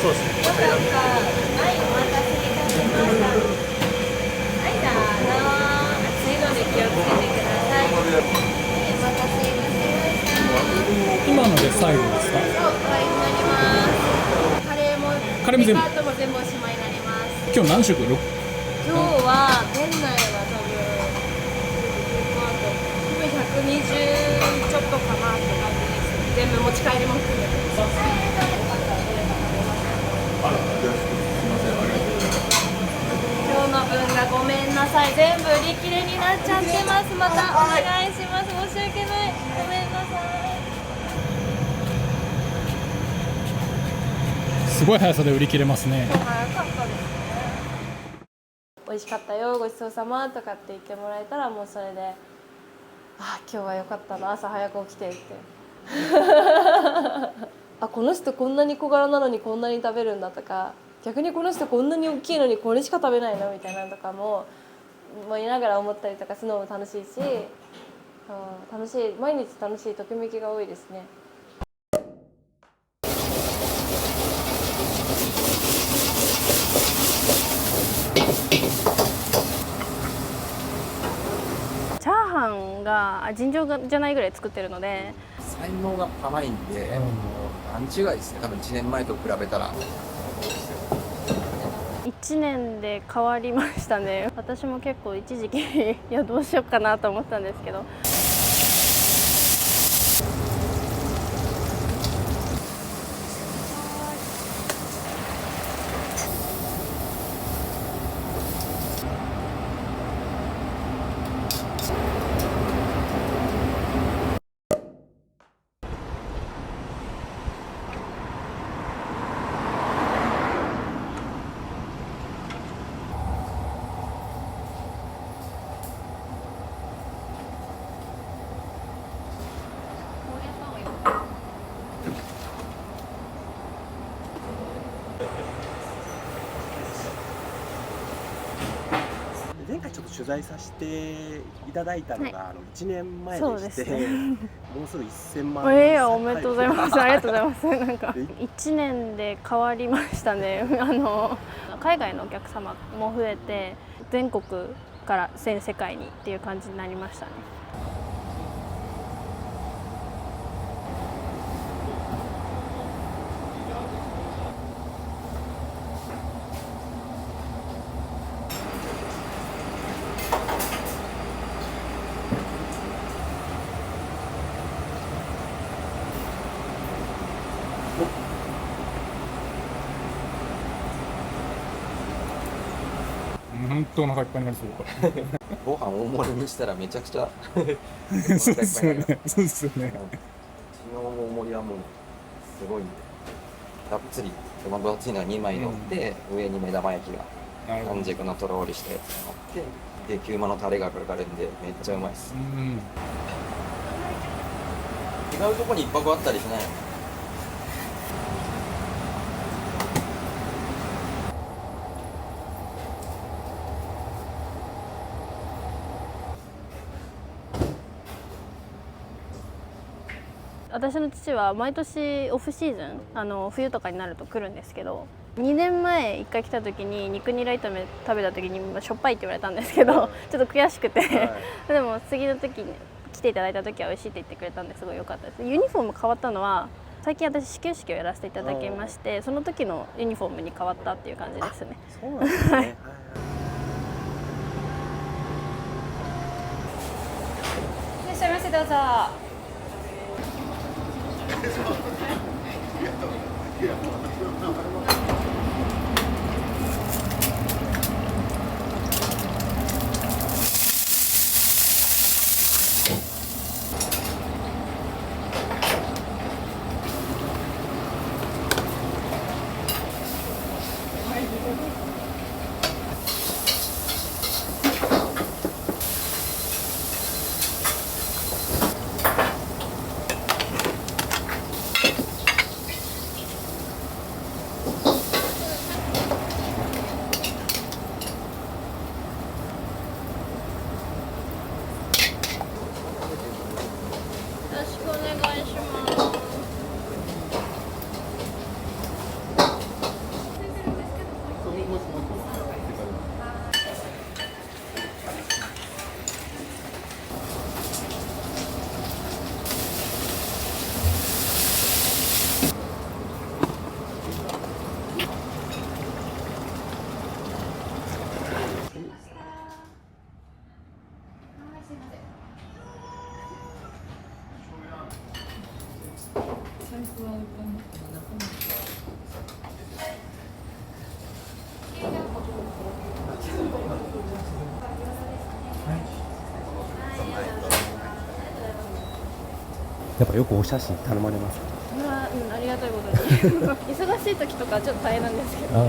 そうですね。よかった。はい、お待たせいたしました。はい、どうぞ。熱いので気をつけてください。お待たせいたしました。今ので最後ですか？そう、お会いになります。カレーも全部。デカートも全部おしまいになります。今日何食？今日は店内は多分120ちょっとかなって感じです。全部持ち帰りも含めて。今日の分がごめんなさい。全部売り切れになっちゃってます。またお願いします。申し訳ない。ごめんなさい。すごい速さで売り切れますね。早かったですね。美味しかったよ、ごちそうさまとかって言ってもらえたらもうそれで、あ、今日は良かったな、朝早く起きてってあ、この人こんなに小柄なのにこんなに食べるんだとか、逆にこの人こんなに大きいのにこれしか食べないのみたいなのとかもいながら思ったりとかするのも楽しいし、楽しい、毎日楽しいときめきが多いですね。が尋常じゃないぐらい作ってるので、才能が甘いんで、もう段違いですね。多分1年前と比べたら。1年で変わりましたね。私も結構一時期いやどうしようかなと思ったんですけど。前回ちょっと取材させていただいたのが、1年前でそうして、ですねもうすぐ1000万おめでとうございます。ありがとうございます。なんか1年で変わりましたね。海外のお客様も増えて、全国から全世界にっていう感じになりましたね。本当お腹いっぱいになりそうこれ。ご飯大盛りにしたらめちゃくちゃそうですよね。そうですよね。昨日の大盛りはもうすごいんで、がっつり分厚いのが2枚乗って、上に目玉焼きが半熟のとろーりしたやつが乗って、で牛マのタレがかかるんでめっちゃうまいです。違うとこに一泊あったりしないの？私の父は毎年オフシーズン冬とかになると来るんですけど、2年前1回来た時に肉ニラ炒め食べた時にしょっぱいって言われたんですけど、ちょっと悔しくて、でも次の時に来ていただいた時は美味しいって言ってくれたんですごい良かったです。ユニフォーム変わったのは最近私始球式をやらせていただきまして、その時のユニフォームに変わったっていう感じですね。そうなんですね。いらっしゃいませ、どうぞ。やっぱよくお写真頼まれますか？ありがたいことに忙しい時とかちょっと大変なんですけど。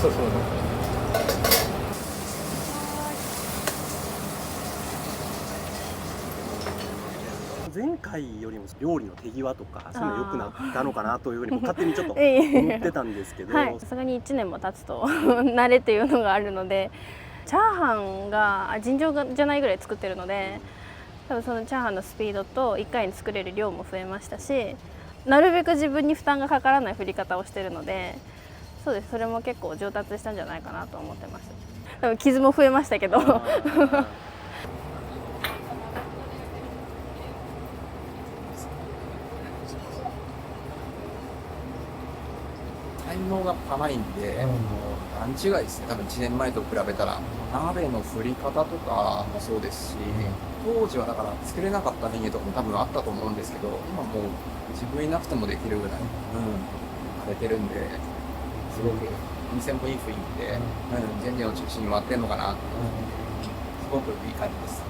そうそう。前回よりも料理の手際とかそういうの良くなったのかなというふうに勝手にちょっと思ってたんですけど、はい、さすがに1年も経つと慣れっていうのがあるので、チャーハンが尋常じゃないぐらい作ってるので、多分そのチャーハンのスピードと1回に作れる量も増えましたし、なるべく自分に負担がかからない振り方をしてるので、そうです、それも結構上達したんじゃないかなと思ってます。多分傷も増えましたけど才能が甘いんで、もう段違いですね。多分1年前と比べたら鍋の振り方とかもそうですし、当時はだから作れなかったメニューとかも多分あったと思うんですけど、今もう自分いなくてもできるぐらい、されてるんで、すごくお店もいい雰囲気で、全然を中心に回ってるのかなって、すごくいい感じです。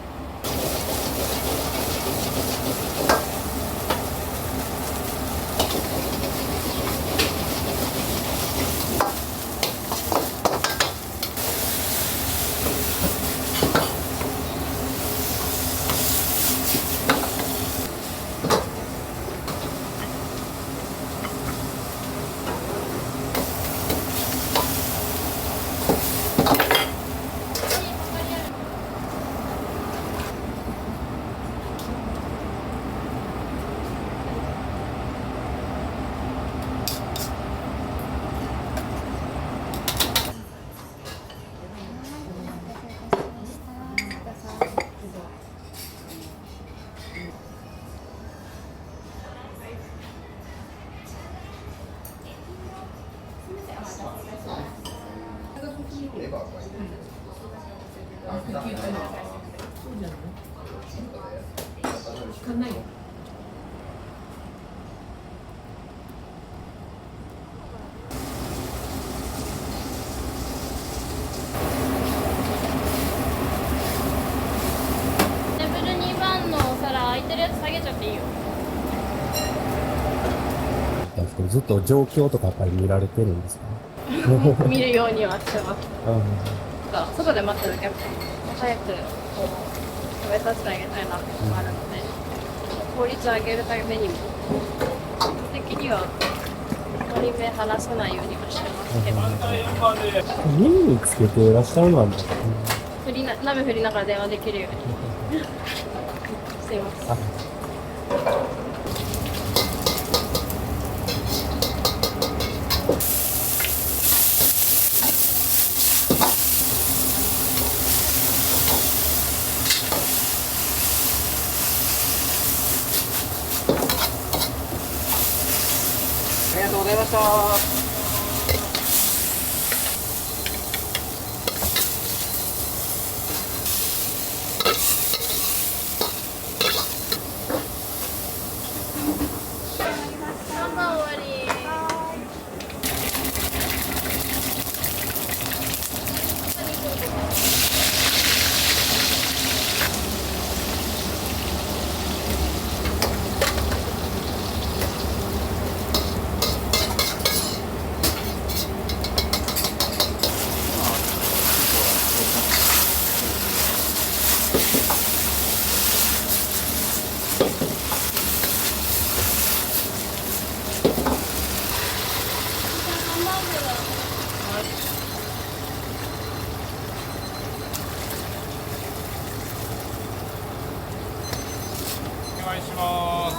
テーブル2番のお皿空いてるやつ下げちゃっていいよ。ずっと状況とかやっぱり見られてるんですか？見るようにはしてます。外で待ってる時は早くこう食べさせてあげたいなってのがあるので、効率を上げるためにも的には1人目離さないようにはしてますけど、メニューつけていらっしゃるなんだ。鍋振りながら電話できるようにしています。ありがとうございました。3番終わり。お願いします。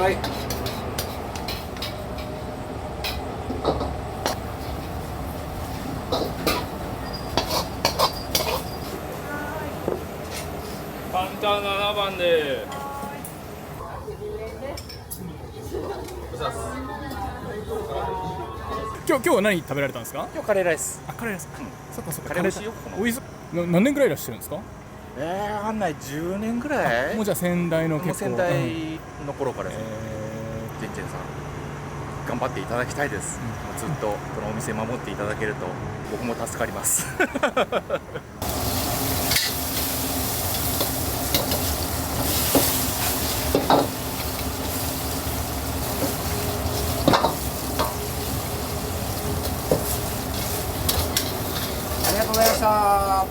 はい。ター7番で。今日は何食べられたんですか？今日カレーライス。あ、カレーライス。そっかそっか。カレー美味しいよ。おいしい。何年ぐらいいらっしゃるんですか？わかんない10年ぐらい。もうじゃあ先代の結構。もう先代の頃からですね。ジェンジェンさん頑張っていただきたいです。ずっとこのお店守っていただけると僕も助かります。ありがとうございました。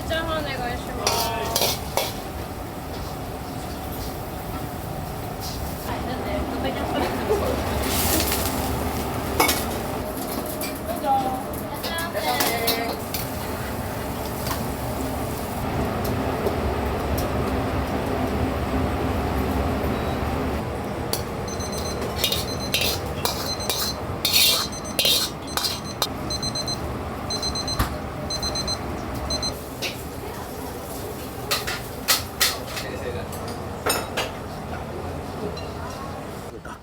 チャーハンお願いします。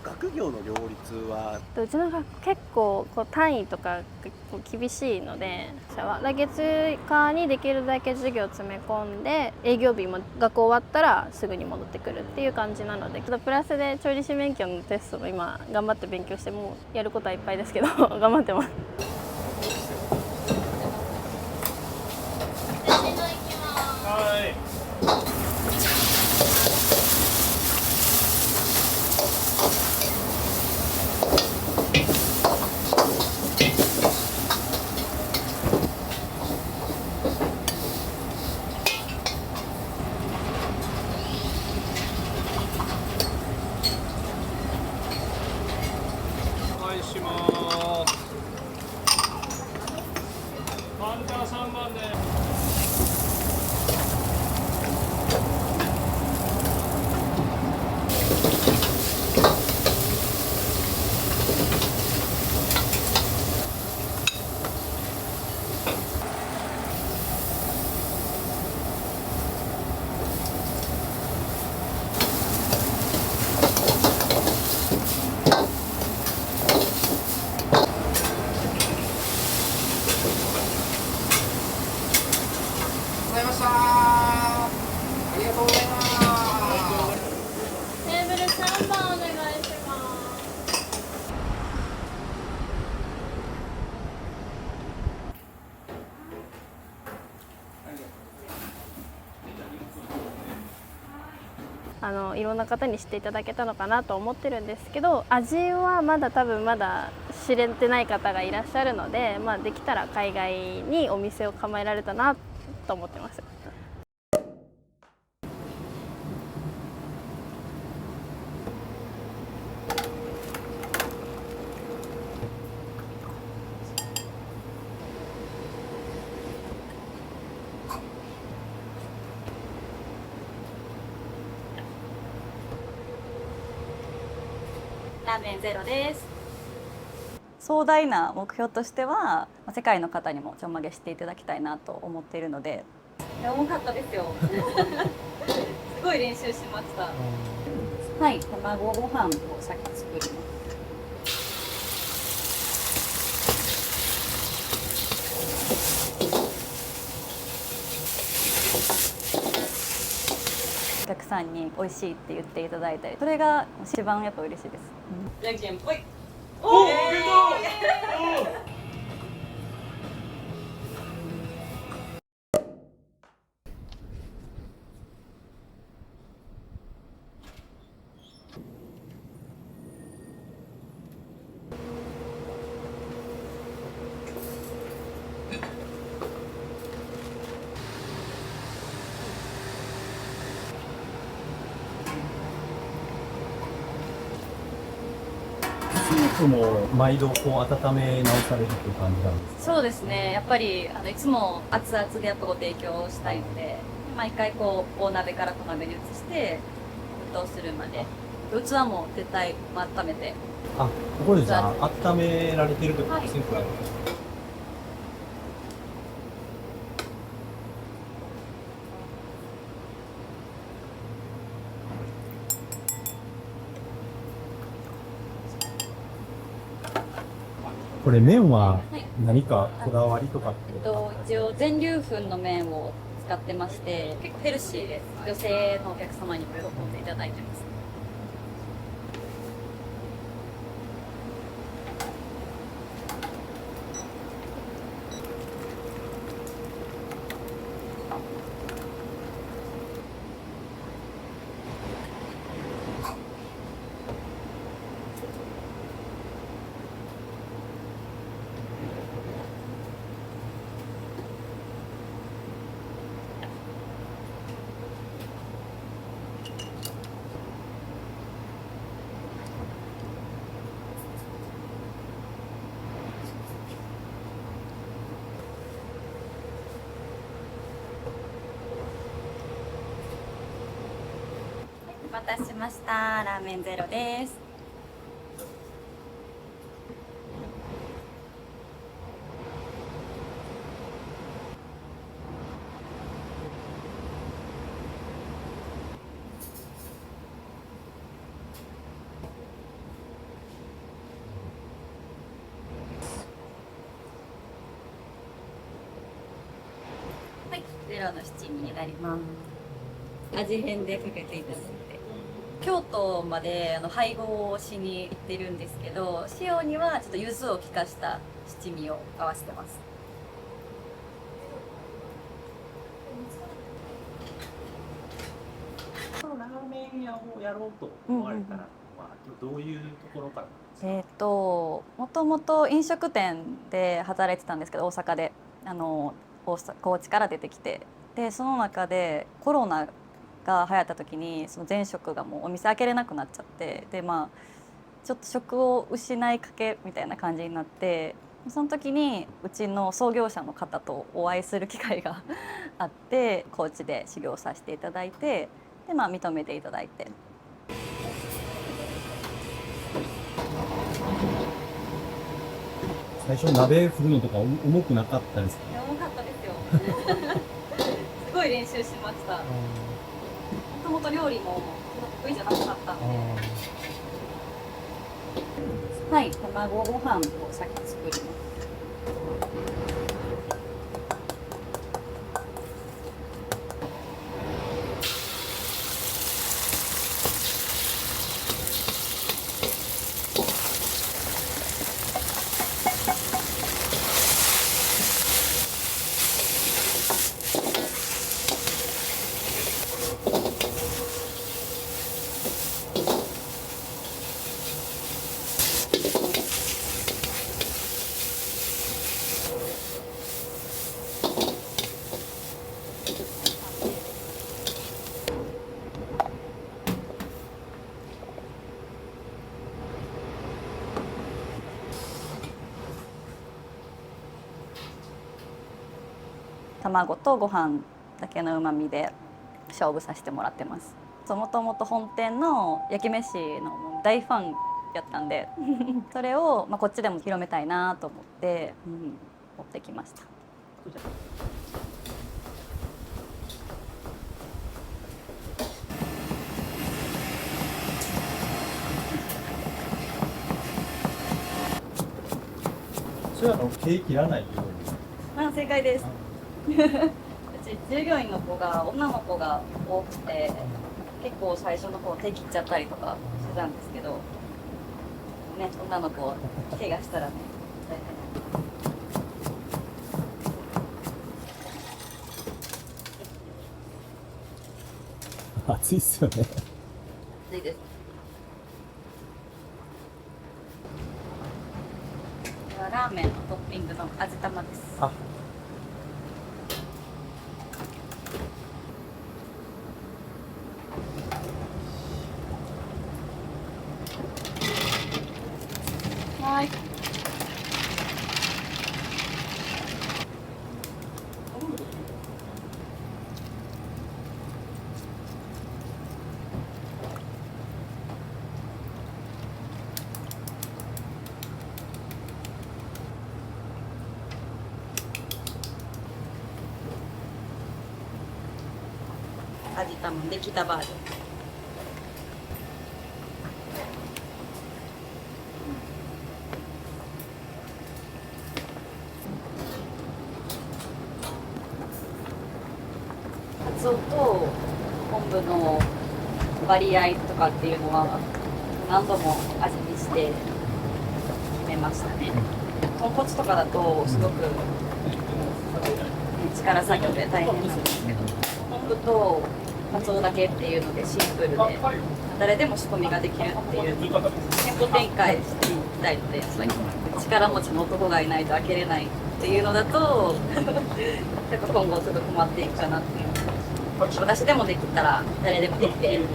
学業の両立はうちの学校結構単位とか厳しいので、来月間にできるだけ授業を詰め込んで、営業日も学校終わったらすぐに戻ってくるっていう感じなので、プラスで調理師免許のテストも今頑張って勉強して、もうやることはいっぱいですけど頑張ってます。はい。お願いします。カウンター3番で。ございました。ありがとうございます。テーブル3番お願いします。いろんな方に知っていただけたのかなと思ってるんですけど、味は多分まだ知れてない方がいらっしゃるので、できたら海外にお店を構えられたなと思ってます。ラーメンゼロです。壮大な目標としては世界の方にもちょんまげしていただきたいなと思っているので。重かったですよ。すごい練習しました。はい、卵ご飯を先作ります。お客さんに美味しいって言っていただいたり、それが一番やっぱ嬉しいです。じゃんけんぽい。おー、スープも毎度こう温め直されるという感じなんですか？そうですね、やっぱりいつも熱々でやっぱご提供したいので、毎回こう大鍋から小鍋に移して沸騰するまで、器も絶対温めて。あ、ここでじゃあ温められてるってことですね、これ。これ麺は何かこだわりとかって？一応全粒粉の麺を使ってまして、結構ヘルシーで女性のお客様にも喜んでいただいてます。お待たせしました。ラーメンゼロです。はい、ゼロの七味になります。味変でかけていただいて。京都まで配合をしに行ってるんですけど、塩にはちょっと柚子を効かした七味を合わせてます。このラーメン屋をやろうと思われたら、どういうところからなんですか？もともと飲食店で働いてたんですけど、大阪で高知から出てきて、でその中でコロナが流行った時にその前職がもうお店開けれなくなっちゃって、でちょっと職を失いかけみたいな感じになって、その時にうちの創業者の方とお会いする機会があって、高知で修行させていただいて、で認めていただいて。最初鍋振るのとか重くなかったですか？重かったですよすごい練習しました。もともと料理も得意じゃなかったんで。はい、卵ご飯を先作ります。卵とご飯だけの旨味で勝負させてもらってます。もともと本店の焼き飯の大ファンやったんでそれをこっちでも広めたいなと思って、持ってきました。それは毛切らないように。正解ですうち従業員の子が女の子が多くて、結構最初の方手切っちゃったりとかしてたんですけどね、女の子怪我したらね暑いっすよね。暑いです。これはラーメンのトッピングの味玉です。はい。味玉できたバージョン。カツオと昆布の割合とかっていうのは何度も味見して決めましたね。豚骨とかだとすごく力作業で大変なんですけど、昆布とカツオだけっていうのでシンプルで誰でも仕込みができるっていう店舗展開していきたいので、やっぱり力持ちの男がいないと開けれないっていうのだとやっぱ今後ちょっと困っていくかなっていう。私でもできたら誰でもできていいの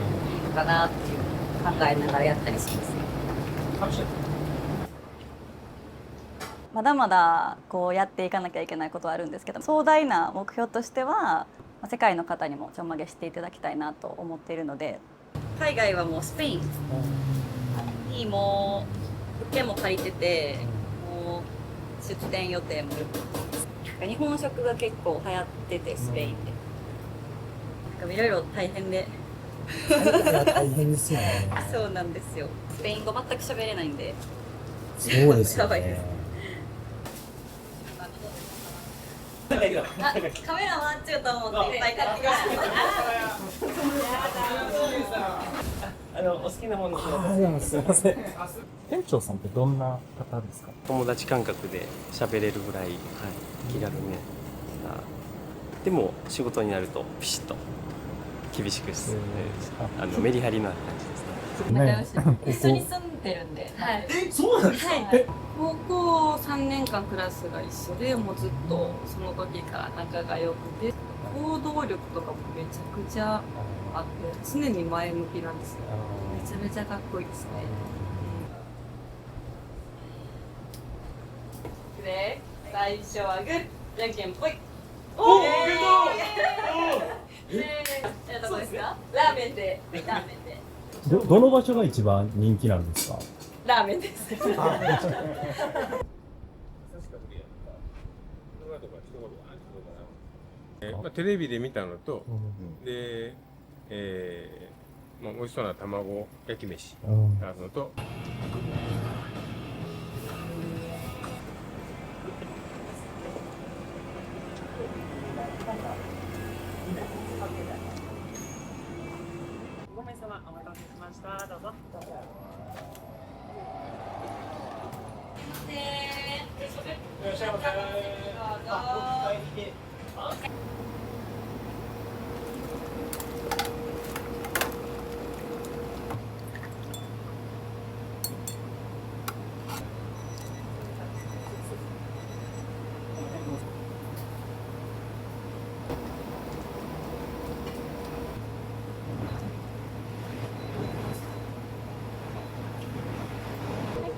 かなっていう考えながらやったりしますね。まだまだこうやっていかなきゃいけないことはあるんですけど、壮大な目標としては世界の方にもちょんまげしていただきたいなと思っているので、海外はもうスペインにもう物件も借りてて、もう出店予定も日本食が結構流行ってて、スペインでいろいろ大変で大変ですよね。そうなんですよ。スペイン語全く喋れないんで、そうですよやばいでね。す。カメラ回っちゃうと思っていっぱい買ってきまお好きなものすみません。店長さんってどんな方ですか？友達感覚で喋れるぐらい、気軽にね。でも仕事になるとピシッと厳しくメリハリのある感じですね。仲良し。一緒に住んでるんで。はい。そうなんですか？はい。高校3年間クラスが一緒で、もうずっとその時から仲が良くて、行動力とかもめちゃくちゃあって、常に前向きなんですよ。めちゃめちゃかっこいいですね。で、最初はグー、じゃんけんぽい。おお、どこですか？ラーメンで、ラーメンで。どの場所が一番人気なんですか？ラーメンです。テレビで見たのと、で、美味しそうな卵焼き飯があるのと、5名様お待たせしました。どうぞ。いらっしゃいませ。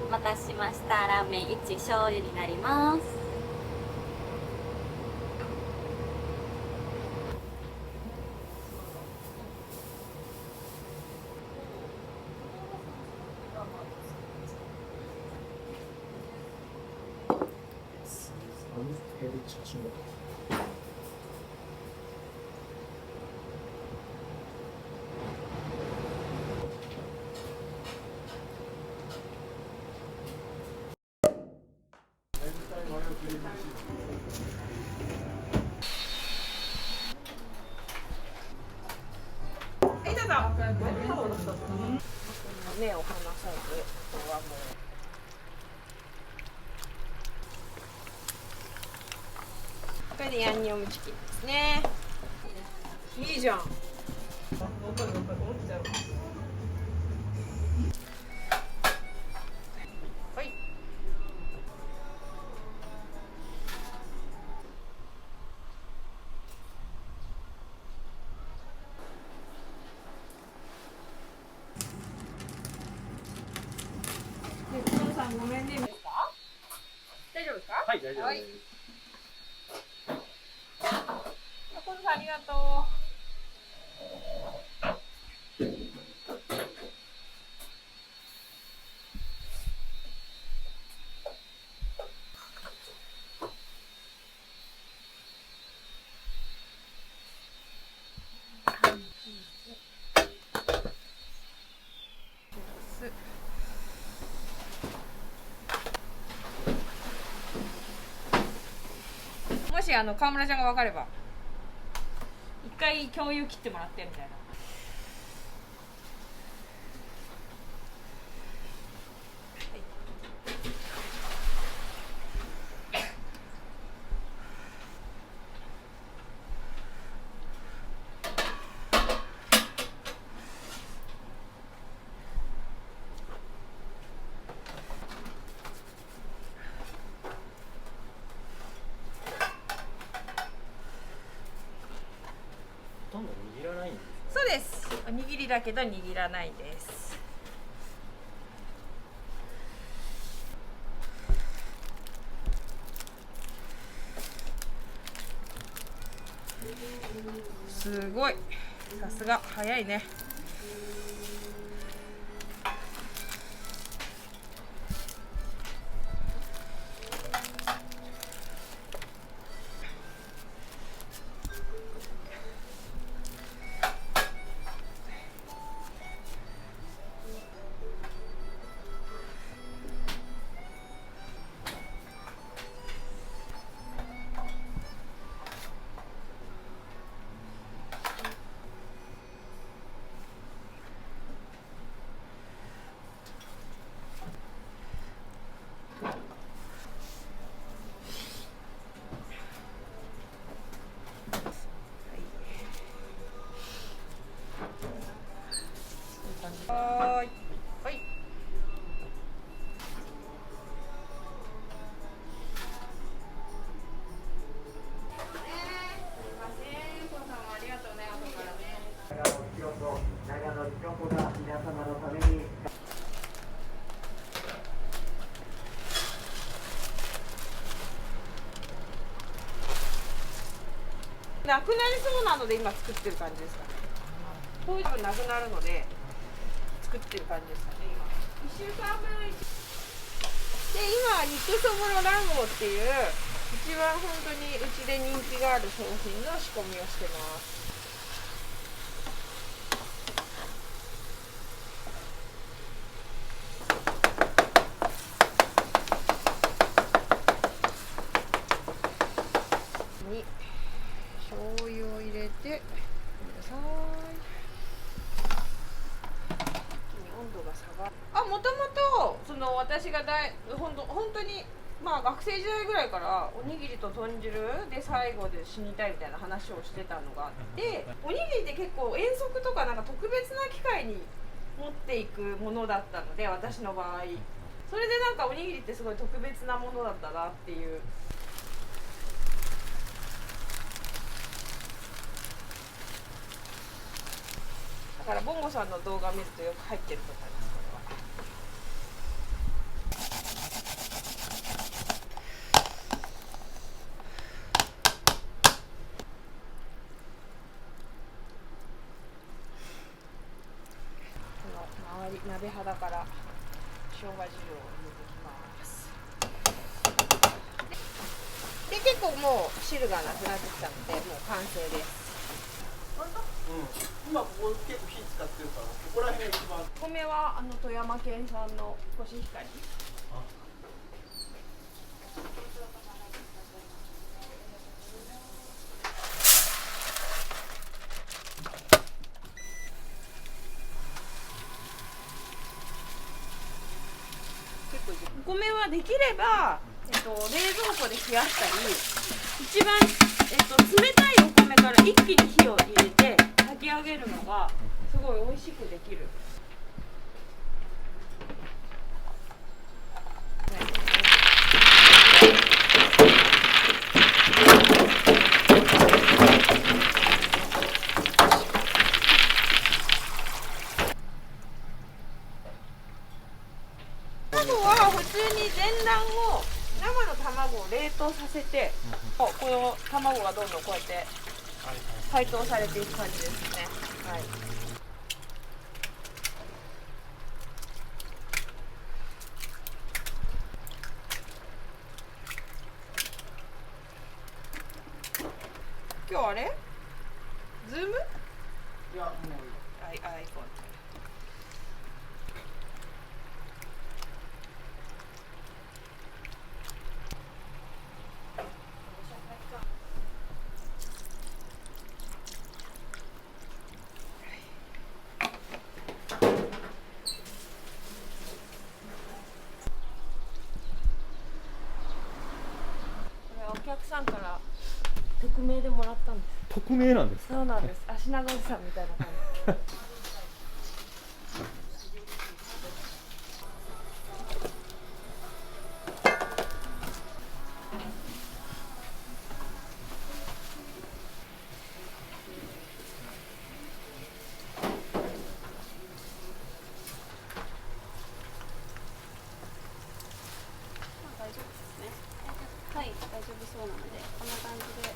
お待たせしました。ラーメン1醤油になります。目を離さず、ここはもう。これでヤンニョムチキンですね。いいじゃん。はい。さんごめんね。大丈夫ですか？はい、大丈夫です。タコさんありがとう。もし川村ちゃんが分かれば一回共有切ってもらってみたいな。ほとんど握らないんですか？そうです。おにぎりだけど握らないです。すごい。さすが早いね。はーい。はい。なくなりそうなので今作ってる感じですかね。当時はなくなるので作ってる感じですかね今。1週間分で今肉そぼろ卵黄っていう一番本当にうちで人気がある商品の仕込みをしてます。に醤油を入れてください。温度が下がる。もともと私が本当にまあ学生時代ぐらいからおにぎりと豚汁で最後で死にたいみたいな話をしてたのがあって、おにぎりって結構遠足とかなんか特別な機会に持っていくものだったので、私の場合それでなんかおにぎりってすごい特別なものだったなっていう。だからボンゴさんの動画見るとよく入ってると思います。周り鍋肌から生姜汁を入れてきます。で結構もう汁がなくなってきたのでもう完成です。今ここ結構火使ってるから、ここら辺が一番。米は富山県産のコシヒカリ。お米はできれば、冷蔵庫で冷やしたり、一番、冷たいお米から一気に火を入れて炊き上げるのがすごい美味しくできる。卵は普通に全卵を生の卵を冷凍させて、この卵がどんどんこうやって解凍されていく感じですね。はい。今日あれ？ズーム？いやもうアイコン。お客さんから匿名でもらったんです。匿名なんですか？そうなんです。足長おじさんみたいな感じ。はい、大丈夫そうなので、こんな感じで。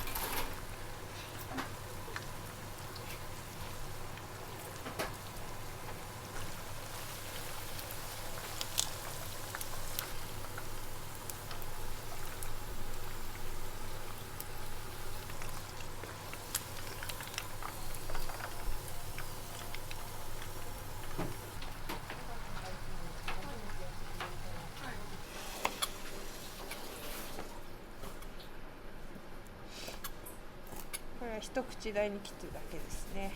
これは一口大に切ってるだけですね。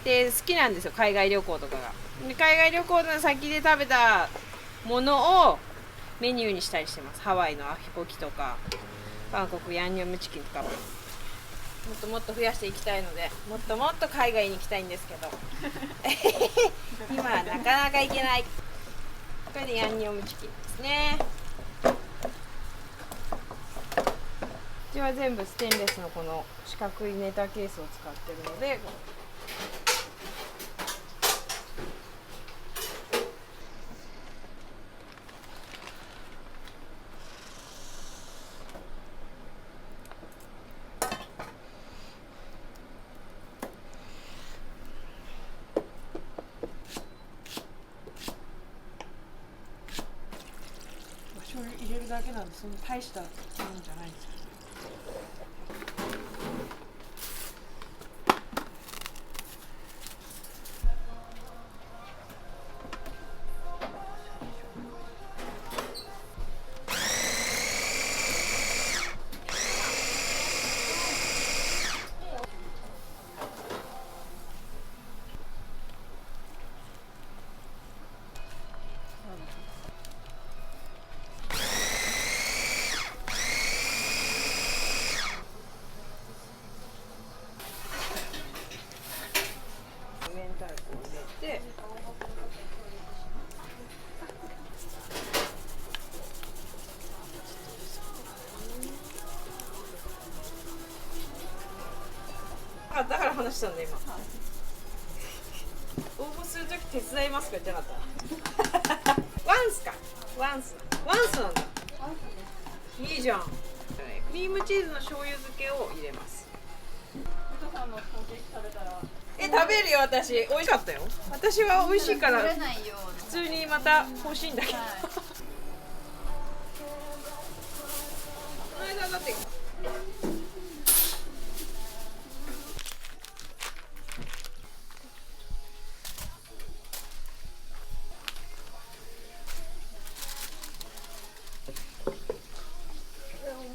で好きなんですよ、海外旅行とかが。で海外旅行の先で食べたものをメニューにしたりしてます。ハワイのアヒポキとか韓国ヤンニョムチキンとかも。もっともっと増やしていきたいので、もっともっと海外に行きたいんですけど今はなかなか行けない。これでヤンニョムチキンですね。うちは全部ステンレスのこの四角いネタケースを使ってるので、醤油入れるだけなんで、そんな大したものじゃないんですよ。明太子を入れて、あ、だから話したんだ今。応募するとき手伝いますか言ってなかった。ワンスか。ワンスなんだ。いいじゃん。クリームチーズの醤油漬けを入れます。食べるよ私。美味しかったよ。私は美味しいから普通にまた欲しいんだけど。この間だって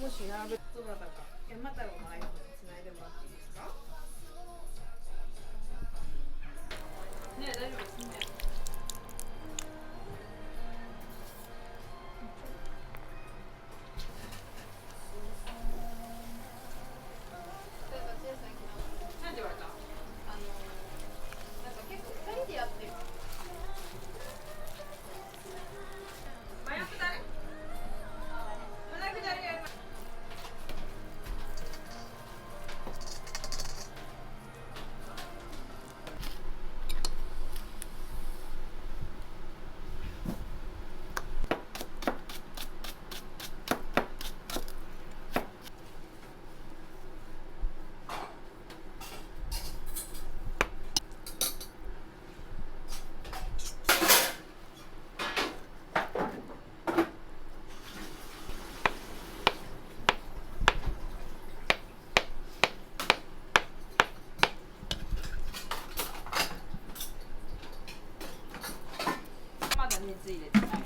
もし並べどなたか山太郎の iPhone につないでもらっていいですか？ねえ、大丈夫ですね。なんて言われた？なんか結構2人でやってる。麻薬だね。麻薬だねやります。熱入れてないで。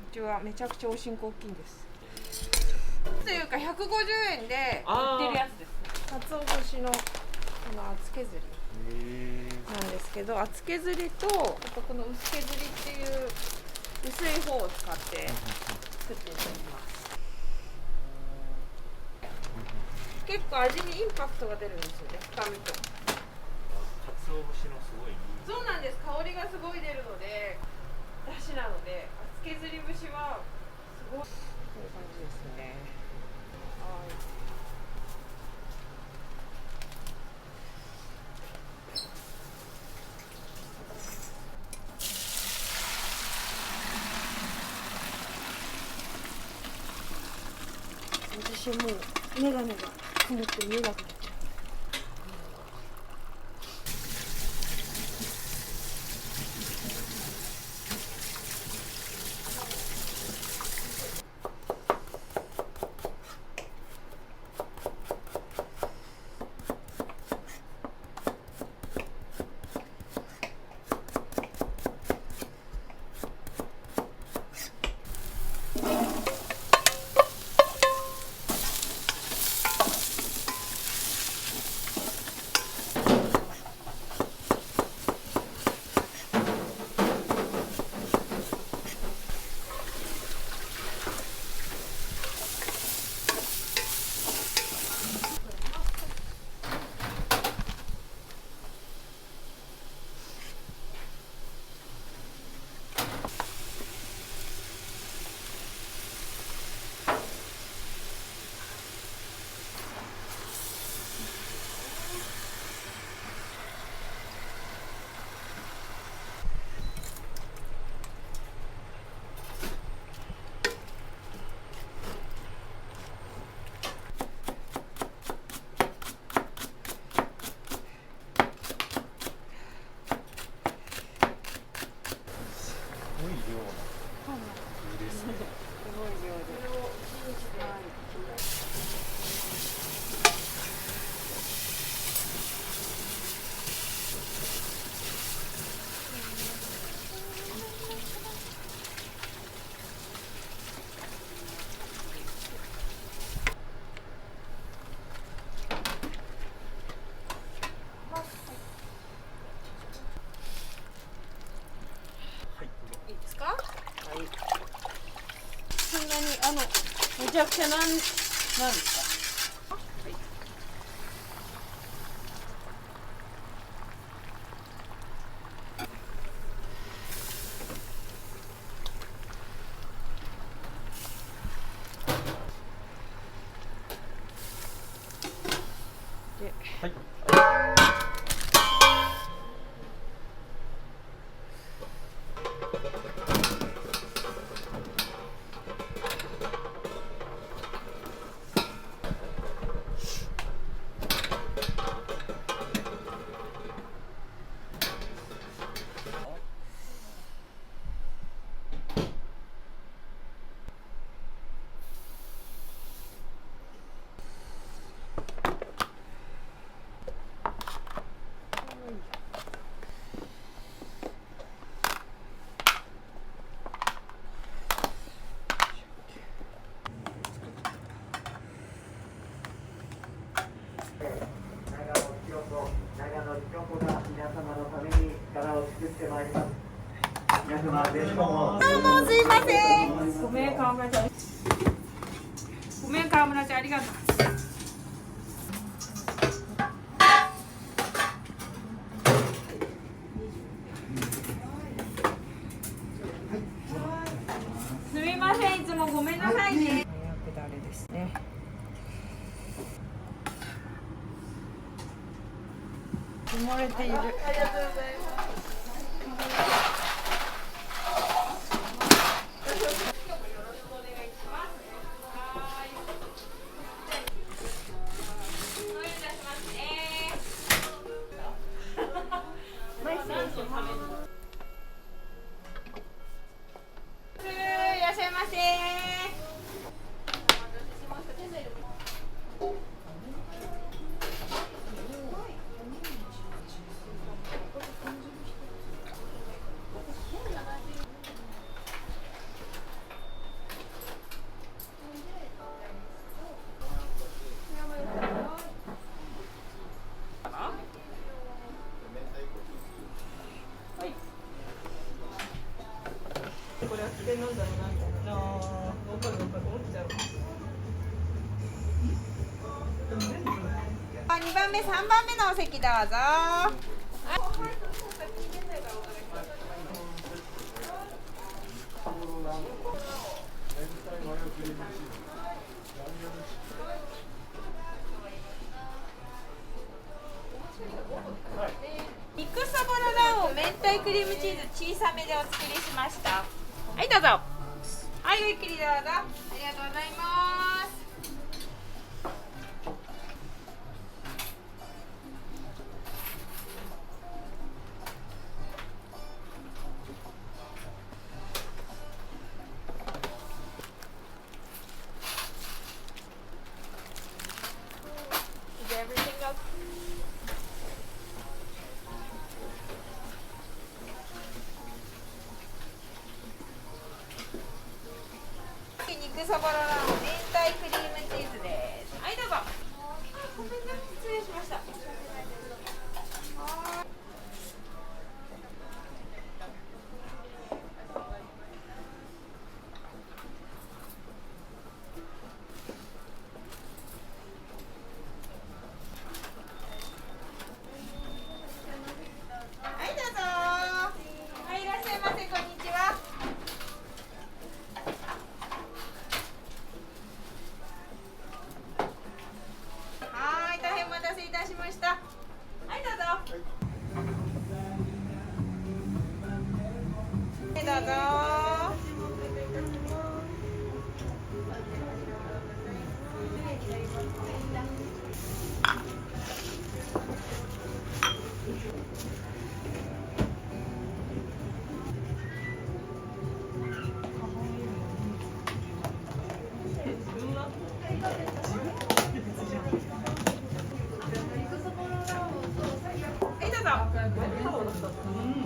うちはめちゃくちゃおしんこ大きいんです。というか150円で売ってるやつです。鰹節のこの厚削りなんですけど、厚削りとあとこの薄削りっていう薄い方を使って作っていただきます。結構味にインパクトが出るんですよね、深みと。鰹節のすごい。そうなんです。香りがすごい出るので、だしなので。削り節はすごいこういう感じですね。はい。私もうメガネが曇って見えなくなっちゃう。そんなにめちゃくちゃなんですか。はい。もうすいません。ごめん川村ちゃん。ごめん川村ちゃん、ありがとう。すみません、いつもごめんなさいね。迷惑だれですね。埋もれている。ありがとうございます。いらっしゃいませ。これは来て飲んだらなんかなあ、わかるわかる、思っちゃう。2番目、3番目のお席どうぞ。ミックスそぼろ卵黄明太クリームチーズ小さめでお作りしました。はい、どうぞ。はい、ごゆっくりどうぞ。ありがとうございます。Is everything else? 肉そぼろ卵黄明太クリームチーズです。はい、どうぞ。ごめんなさい、失礼しました。はい、どうぞ。はい、いらっしゃいませ。こんにちは。はい、大変お待たせいたしました。はい、どうぞ。はい、どうぞ。はい、どうぞ。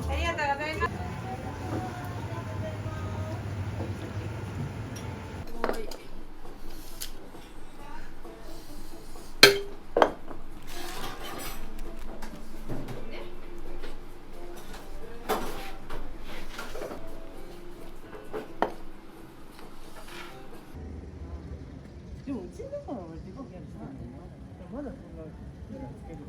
ありがとうございます。でもうちだから割とやるさ、まだそんなつける。